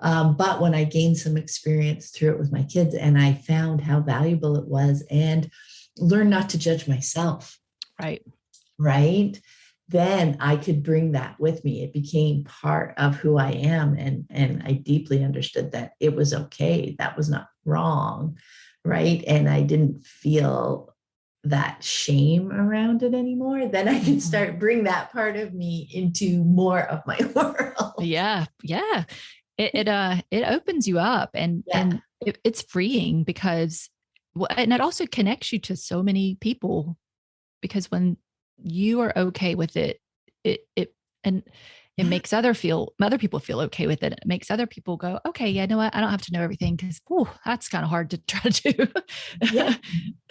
But when I gained some experience through it with my kids, and I found how valuable it was, and learned not to judge myself. Right. Then I could bring that with me. It became part of who I am. And I deeply understood that it was okay. That was not wrong. Right. And I didn't feel that shame around it anymore. Then I could start bring that part of me into more of my world. Yeah. Yeah. It opens you up, and it's freeing, because, and it also connects you to so many people, because when you are okay with it, it makes other people feel okay with it. It makes other people go, okay, yeah, you know what? I don't have to know everything, because that's kind of hard to try to do.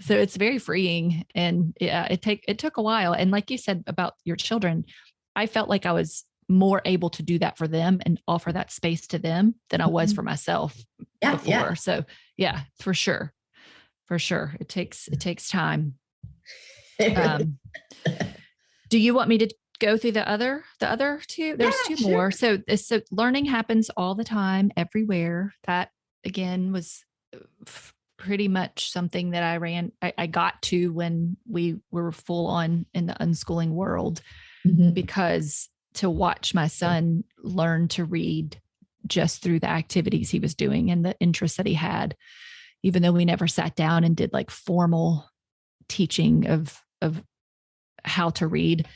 So it's very freeing. And it took a while. And like you said about your children, I felt like I was more able to do that for them and offer that space to them than I was for myself before. So yeah, for sure. It takes time. Do you want me to go through the other two? There's two more. So learning happens all the time, everywhere. That again was pretty much something that I got to when we were full on in the unschooling world, because to watch my son learn to read just through the activities he was doing and the interests that he had, even though we never sat down and did like formal teaching of how to read.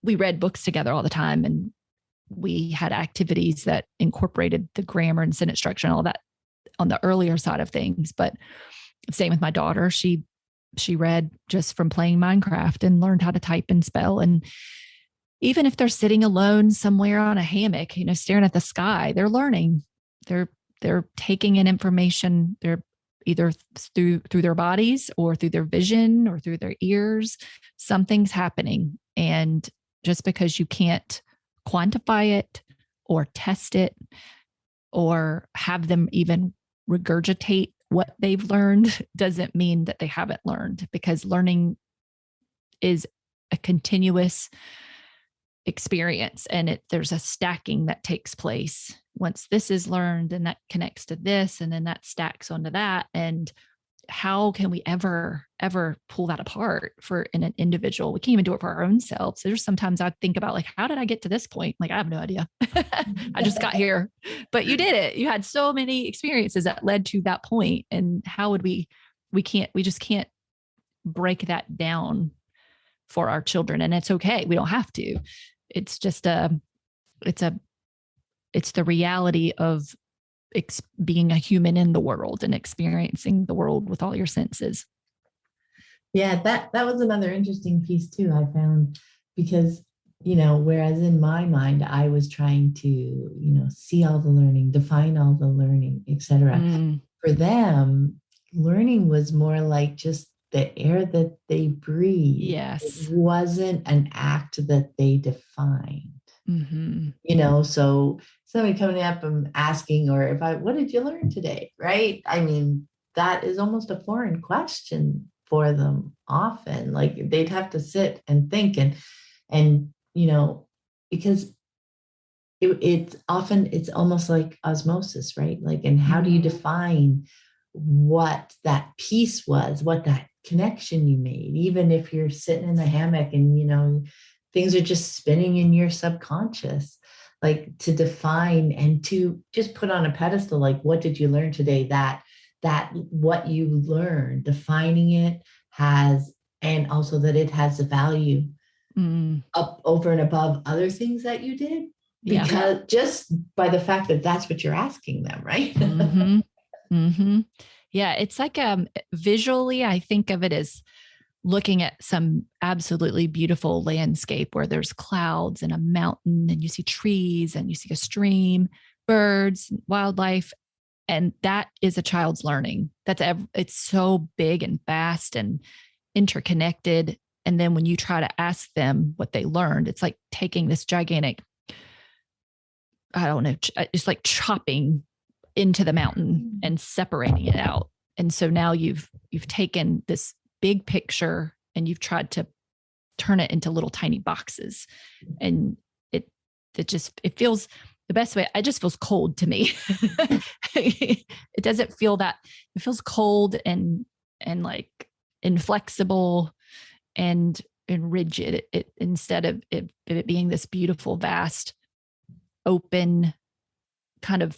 We read books together all the time, and we had activities that incorporated the grammar and sentence structure and all that on the earlier side of things. But same with my daughter. She read just from playing Minecraft and learned how to type and spell. And even if they're sitting alone somewhere on a hammock, staring at the sky, they're learning. They're taking in information. They're either through their bodies or through their vision or through their ears. Something's happening. And just because you can't quantify it or test it or have them even regurgitate what they've learned doesn't mean that they haven't learned, because learning is a continuous experience, and there's a stacking that takes place. Once this is learned, and that connects to this, and then that stacks onto that. And how can we ever pull that apart in an individual? We can't even do it for our own selves. There's sometimes I think about, like, how did I get to this point? Like, I have no idea. I just got here, but you did it. You had so many experiences that led to that point. And how would we just can't break that down for our children. And it's okay. We don't have to. It's just it's the reality of being a human in the world and experiencing the world with all your senses. Yeah, that was another interesting piece too, I found, because whereas in my mind, I was trying to, see all the learning, define all the learning, etc. Mm, For them, learning was more like just the air that they breathed. It yes. wasn't an act that they defined. Hmm. So somebody coming up and asking, or if what did you learn today? Right. I mean, that is almost a foreign question for them often. Like they'd have to sit and think and because it's almost like osmosis, right? Like, and how do you define what that piece was, what that connection you made, even if you're sitting in the hammock and things are just spinning in your subconscious, like to define and to just put on a pedestal, like what did you learn today? That what you learned, defining it has, and also that it has a value Mm, up over and above other things that you did, yeah. because just by the fact that that's what you're asking them, right? Hmm. Hmm. Yeah. It's like visually, I think of it as looking at some absolutely beautiful landscape where there's clouds and a mountain and you see trees and you see a stream, birds, wildlife. And that is a child's learning. It's so big and vast and interconnected. And then when you try to ask them what they learned, it's like taking this gigantic, I don't know, it's like chopping into the mountain and separating it out. And so now you've taken this big picture and you've tried to turn it into little tiny boxes. And it feels the best way. It just feels cold to me. It doesn't feel that, it feels cold and like inflexible and rigid. It instead of it being this beautiful, vast, open kind of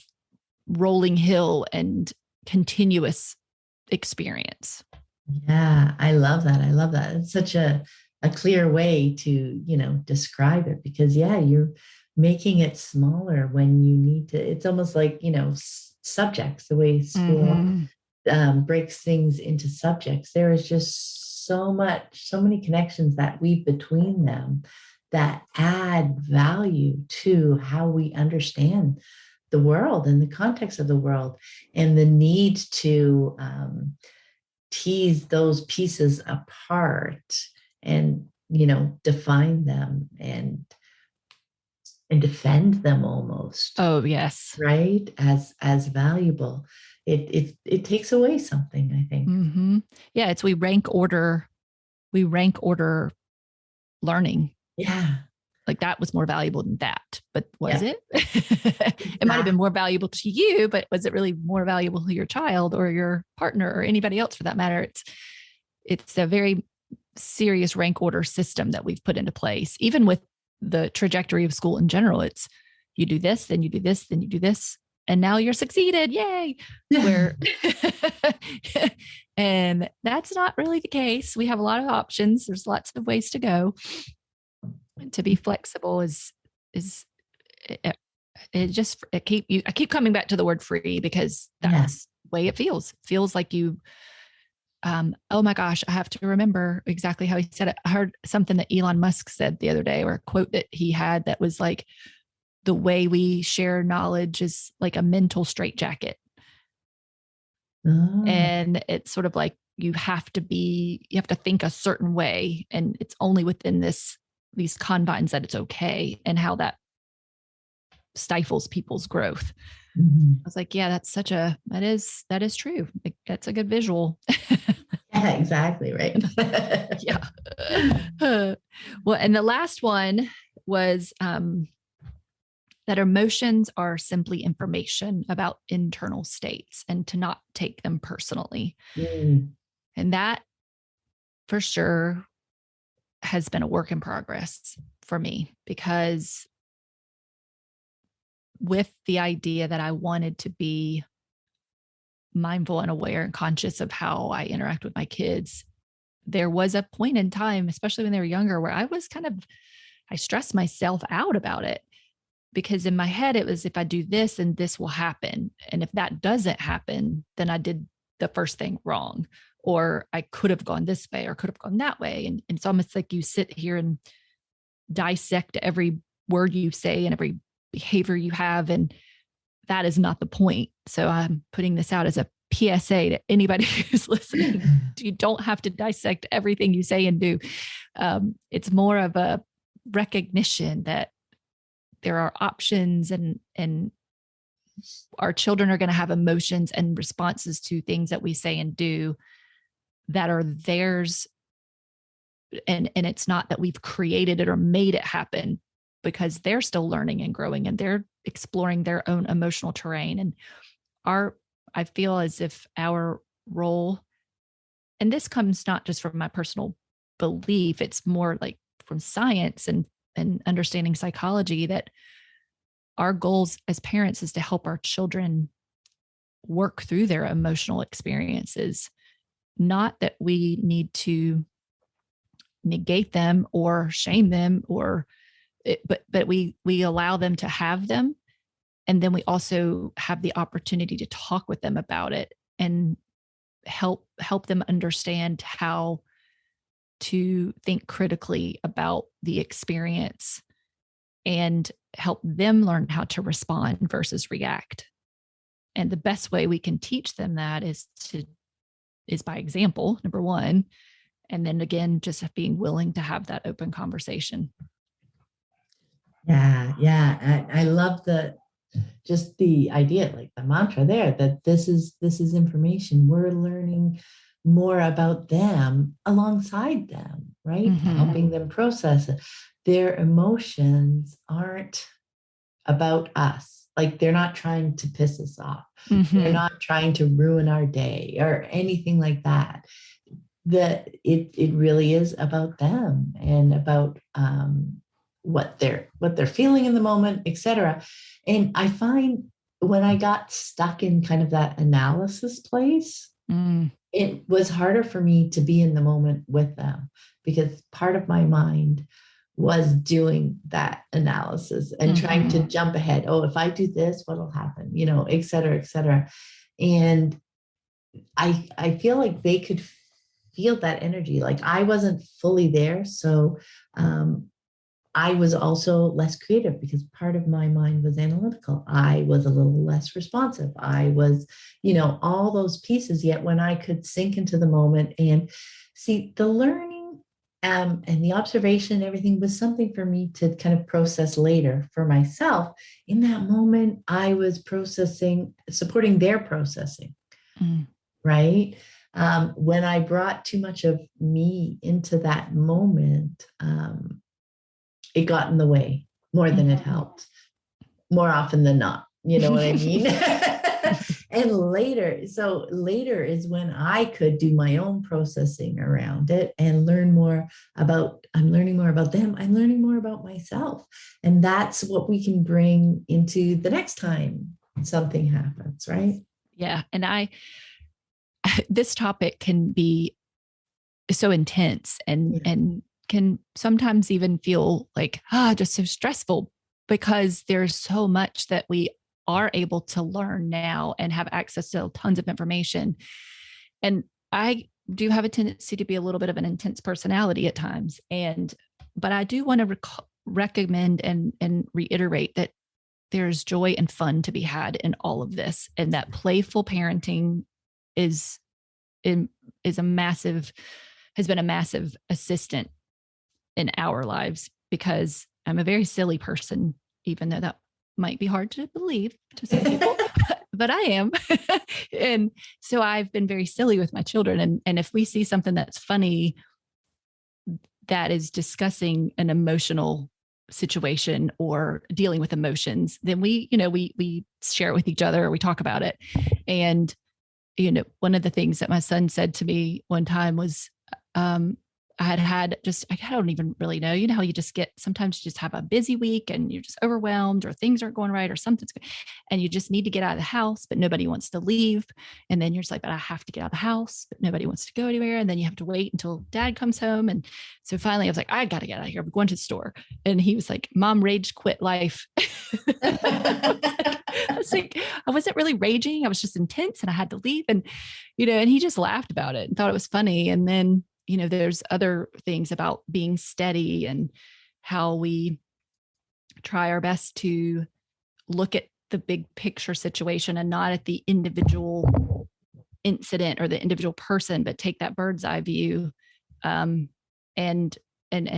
rolling hill and continuous experience. Yeah, I love that. I love that. It's such a clear way to, describe it, because yeah, you're making it smaller when you need to. It's almost like, subjects, the way school Mm-hmm. breaks things into subjects. There is just so many connections that weave between them that add value to how we understand the world and the context of the world, and the need to tease those pieces apart and define them and defend them almost, Oh yes. right, as valuable. It takes away something, I think. Mm-hmm. Yeah, it's we rank order learning. Yeah. Like that was more valuable than that. But was Yeah, it? It might have been exactly. more valuable to you, but was it really more valuable to your child or your partner or anybody else for that matter? It's a very serious rank order system that we've put into place, even with the trajectory of school in general. It's you do this, then you do this, then you do this, and now you're succeeded. Yay. Where and that's not really the case. We have a lot of options. There's lots of ways to go. And to be flexible is it, it just I keep coming back to the word free because Yeah. that's the way it feels. It feels like you oh my gosh, I have to remember exactly how he said it. I heard something that Elon Musk said the other day, or a quote that he had that was like, the way we share knowledge is like a mental straitjacket. Oh. And it's sort of like you have to think a certain way. And it's only within these confines that it's okay, and how that stifles people's growth. I Mhm. was like, yeah, that is true. Like, that's a good visual. Yeah, exactly, right. Yeah. Well, and the last one was that emotions are simply information about internal states and to not take them personally. Mm. And that for sure has been a work in progress for me, because with the idea that I wanted to be mindful and aware and conscious of how I interact with my kids, there was a point in time, especially when they were younger, where I stressed myself out about it, because in my head, it was, if I do this, then this will happen. And if that doesn't happen, then I did the first thing wrong, or I could have gone this way or could have gone that way. And it's almost like you sit here and dissect every word you say and every behavior you have. And that is not the point. So I'm putting this out as a PSA to anybody who's listening. You don't have to dissect everything you say and do. It's more of a recognition that there are options, and our children are going to have emotions and responses to things that we say and do that are theirs. And it's not that we've created it or made it happen, because they're still learning and growing and they're exploring their own emotional terrain. And I feel as if our role, and this comes not just from my personal belief, it's more like from science and understanding psychology, that our goals as parents is to help our children work through their emotional experiences. Not that we need to negate them or shame them, but we allow them to have them. And then we also have the opportunity to talk with them about it and help them understand how to think critically about the experience and help them learn how to respond versus react. And the best way we can teach them that is by example, number one. And then again, just being willing to have that open conversation. Yeah. I love just the idea, like the mantra there, that this is information. We're learning more about them alongside them, right? Mm-hmm. Helping them process it. Their emotions aren't about us. Like, they're not trying to piss us off. Mm-hmm. They're not trying to ruin our day or anything like that. That it really is about them and about what they're feeling in the moment, etc. And I find when I got stuck in kind of that analysis place, it was harder for me to be in the moment with them, because part of my mind was doing that analysis and trying to jump ahead. Oh, if I do this, what'll happen? Et cetera, et cetera. And I feel like they could feel that energy. Like, I wasn't fully there. So I was also less creative, because part of my mind was analytical. I was a little less responsive. I was, all those pieces. Yet when I could sink into the moment and see the learning and the observation and everything was something for me to kind of process later for myself. In that moment, I was supporting their processing, right? When I brought too much of me into that moment, it got in the way more than it helped, more often than not. You know what I mean? And later is when I could do my own processing around it and I'm learning more about them. I'm learning more about myself. And that's what we can bring into the next time something happens, right? Yeah. And this topic can be so intense and can sometimes even feel like, just so stressful, because there's so much that we are able to learn now and have access to tons of information. And I do have a tendency to be a little bit of an intense personality at times. But I do want to recommend and reiterate that there's joy and fun to be had in all of this. And that playful parenting has been a massive assistant in our lives, because I'm a very silly person, even though that might be hard to believe to some people, but I am. And so I've been very silly with my children. And if we see something that's funny, that is discussing an emotional situation or dealing with emotions, then we share it with each other, or we talk about it. And, one of the things that my son said to me one time was, I don't even really know, how you just sometimes you just have a busy week and you're just overwhelmed, or things aren't going right, or something's good, and you just need to get out of the house, but nobody wants to leave. And then you're just like, but I have to get out of the house, but nobody wants to go anywhere. And then you have to wait until dad comes home. And so finally I was like, I got to get out of here. I'm going to the store. And he was like, Mom, rage quit life. I wasn't really raging. I was just intense and I had to leave. And, and he just laughed about it and thought it was funny. And then, there's other things about being steady and how we try our best to look at the big picture situation and not at the individual incident or the individual person, but take that bird's eye view, and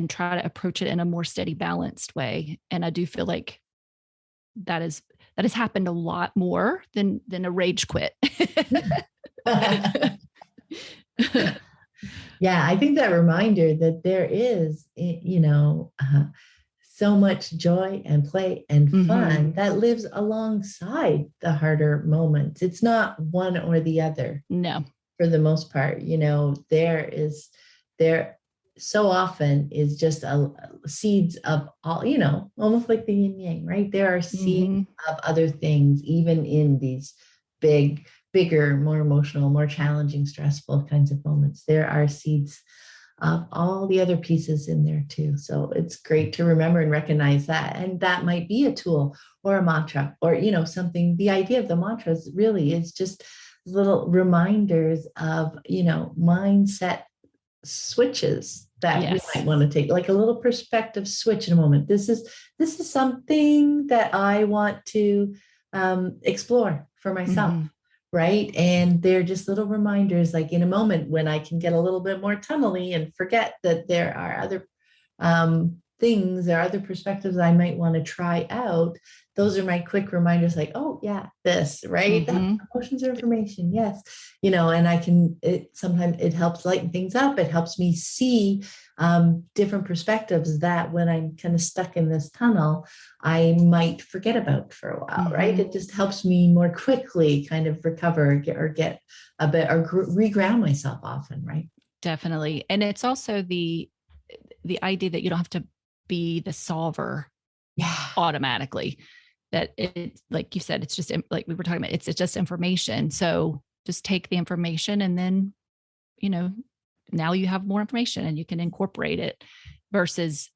try to approach it in a more steady, balanced way. And I do feel like that has happened a lot more than a rage quit. Yeah, I think that reminder that there is, so much joy and play and fun that lives alongside the harder moments. It's not one or the other. No. For the most part, there so often is just seeds of all, almost like the yin yang, right? There are seeds of other things, even in these bigger, more emotional, more challenging, stressful kinds of moments. There are seeds of all the other pieces in there too. So it's great to remember and recognize that. And that might be a tool or a mantra or, something. The idea of the mantras really is just little reminders of, mindset switches that we might want to take, like a little perspective switch in a moment. This is something that I want to explore for myself. Right. And they're just little reminders, like in a moment when I can get a little bit more tunnely and forget that there are other things or other perspectives I might want to try out. Those are my quick reminders, like, oh yeah, this, right? Emotions are information. Yes. And sometimes it helps lighten things up. It helps me see different perspectives that when I'm kind of stuck in this tunnel, I might forget about for a while, right? It just helps me more quickly kind of recover or get a bit or reground myself often, right? Definitely. And it's also the idea that you don't have to be the solver automatically. That it's like you said, it's just like we were talking about, it's just information. So just take the information and then, now you have more information and you can incorporate it versus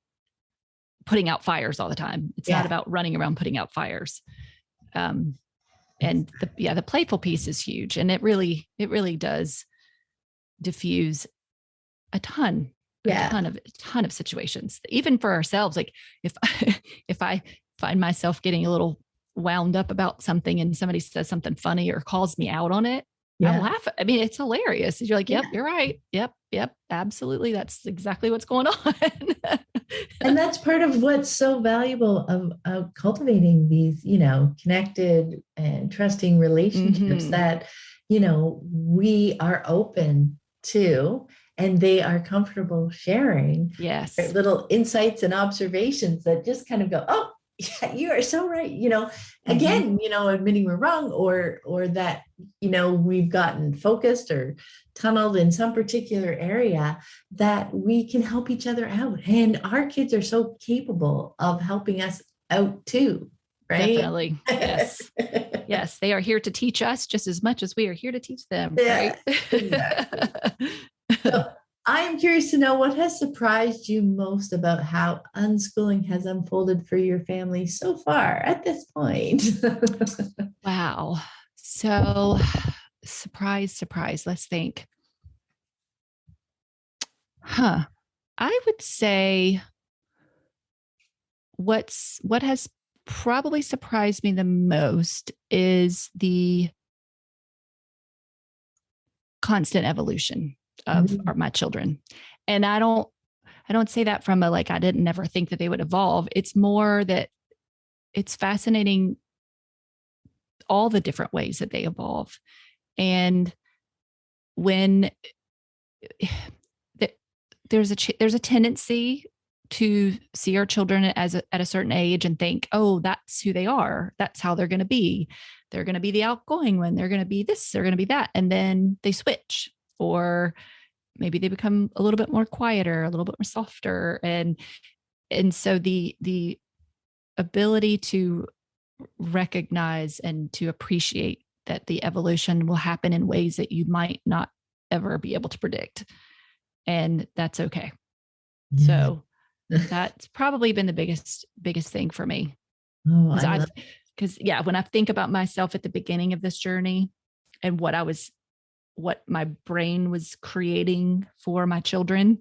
putting out fires all the time. It's not about running around putting out fires. And the playful piece is huge. And it really does diffuse a ton of situations, even for ourselves. Like if I find myself getting a little wound up about something and somebody says something funny or calls me out on it, I laugh. I mean, it's hilarious. You're like, yep, you're right. Yep, absolutely. That's exactly what's going on. And that's part of what's so valuable of cultivating these, connected and trusting relationships that, we are open to, and they are comfortable sharing little insights and observations that just kind of go, oh, yeah, you are so right. Again, admitting we're wrong or that, we've gotten focused or tunneled in some particular area, that we can help each other out. And our kids are so capable of helping us out too. Right? Definitely. Yes. Yes. They are here to teach us just as much as we are here to teach them. Right. Exactly. So, I'm curious to know what has surprised you most about how unschooling has unfolded for your family so far at this point. Wow. So surprise. Let's think. I would say what has probably surprised me the most is the constant evolution of my children. And I don't say that from I didn't never think that they would evolve. It's more that it's fascinating all the different ways that they evolve. And when there's a tendency to see our children at a certain age and think, oh, that's who they are. That's how they're going to be. They're going to be the outgoing one. They're going to be this, they're going to be that. And then they switch, or maybe they become a little bit more quieter, a little bit more softer. And so the ability to recognize and to appreciate that the evolution will happen in ways that you might not ever be able to predict. And that's okay. Yeah. So that's probably been the biggest thing for me. Because when I think about myself at the beginning of this journey and what my brain was creating for my children,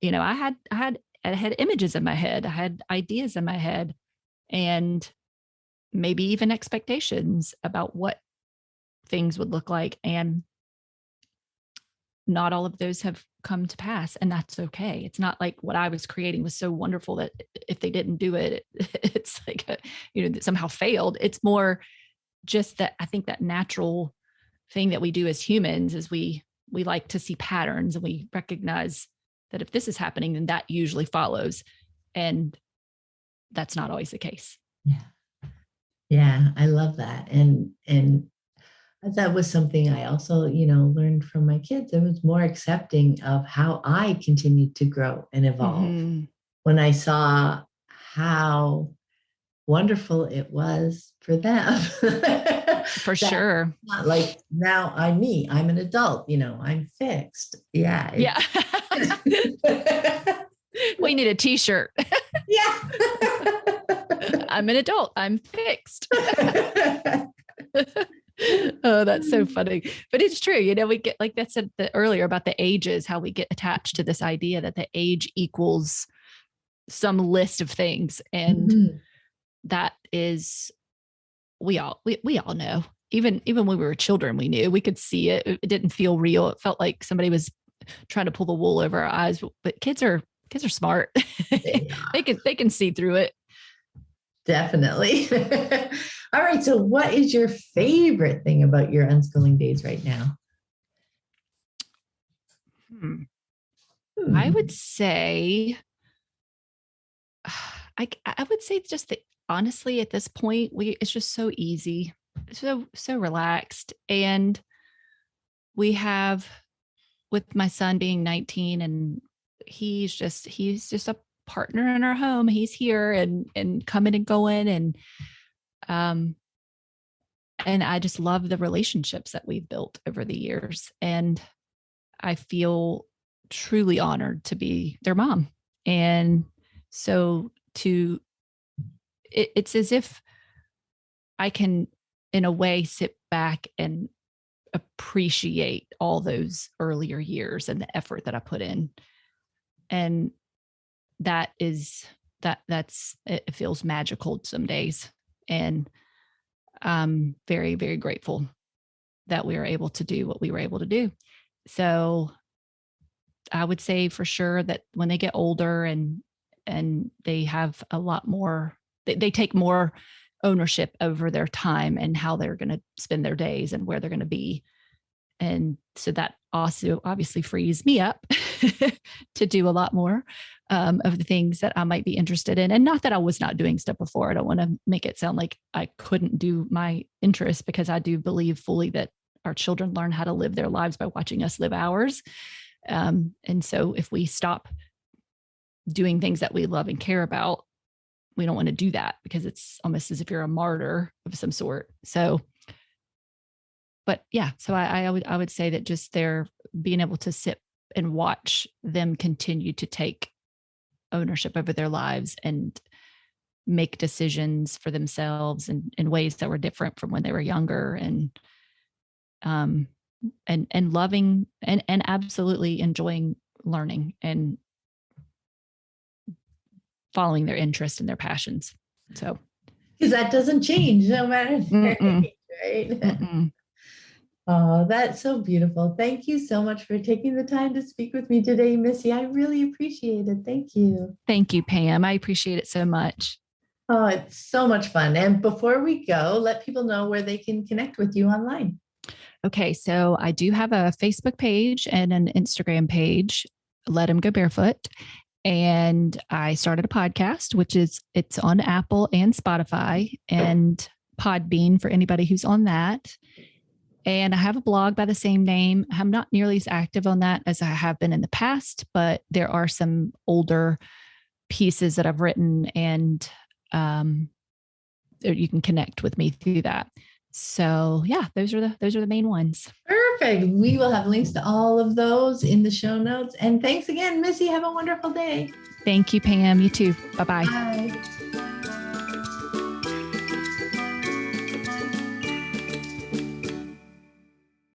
I had had images in my head. I had ideas in my head, and maybe even expectations about what things would look like. And not all of those have come to pass, and that's okay. It's not like what I was creating was so wonderful that if they didn't do it, it's like, somehow failed. It's more just that I think that natural thing that we do as humans is we like to see patterns, and we recognize that if this is happening, then that usually follows. And that's not always the case. Yeah. Yeah, I love that. And that was something I also, learned from my kids. I was more accepting of how I continued to grow and evolve when I saw how wonderful it was for them. For sure. Not like now I'm me, I'm an adult, I'm fixed. Yeah. Yeah. We need a t-shirt. Yeah. I'm an adult, I'm fixed. Oh, that's so funny. But it's true. We get, like that said earlier about the ages, how we get attached to this idea that the age equals some list of things. And that is, we all know, even when we were children, we knew, we could see it. It didn't feel real. It felt like somebody was trying to pull the wool over our eyes, but kids are smart. They can see through it. Definitely. All right. So what is your favorite thing about your unschooling days right now? I would say, I would say just that honestly, at this point, it's just so easy, so relaxed. And we have, with my son being 19, and he's just a partner in our home. He's here and coming and going. And I just love the relationships that we've built over the years. And I feel truly honored to be their mom. And so it's as if I can, in a way, sit back and appreciate all those earlier years and the effort that I put in. And that's it feels magical some days. And I'm very, very grateful that we were able to do what we were able to do. So I would say for sure that when they get older and they have a lot more, they take more ownership over their time and how they're going to spend their days and where they're going to be. And so that also obviously frees me up to do a lot more of the things that I might be interested in. And not that I was not doing stuff before. I don't want to make it sound like I couldn't do my interests, because I do believe fully that our children learn how to live their lives by watching us live ours. And so if we stop doing things that we love and care about, we don't want to do that, because it's almost as if you're a martyr of some sort. So, but yeah, so I would say that just they're being able to sit and watch them continue to take ownership over their lives and make decisions for themselves in ways that were different from when they were younger, and loving and absolutely enjoying learning and following their interests and their passions. So, because that doesn't change no matter their age, right? Oh, that's so beautiful. Thank you so much for taking the time to speak with me today, Missy. I really appreciate it. Thank you. Thank you, Pam. I appreciate it so much. Oh, it's so much fun. And before we go, let people know where they can connect with you online. Okay, so I do have a Facebook page and an Instagram page, Let 'Em Go Barefoot. And I started a podcast, it's on Apple and Spotify and Podbean for anybody who's on that. And I have a blog by the same name. I'm not nearly as active on that as I have been in the past, but there are some older pieces that I've written, and you can connect with me through that. So yeah, those are the main ones. Perfect. We will have links to all of those in the show notes. And thanks again, Missy. Have a wonderful day. Thank you, Pam. You too. Bye-bye. Bye.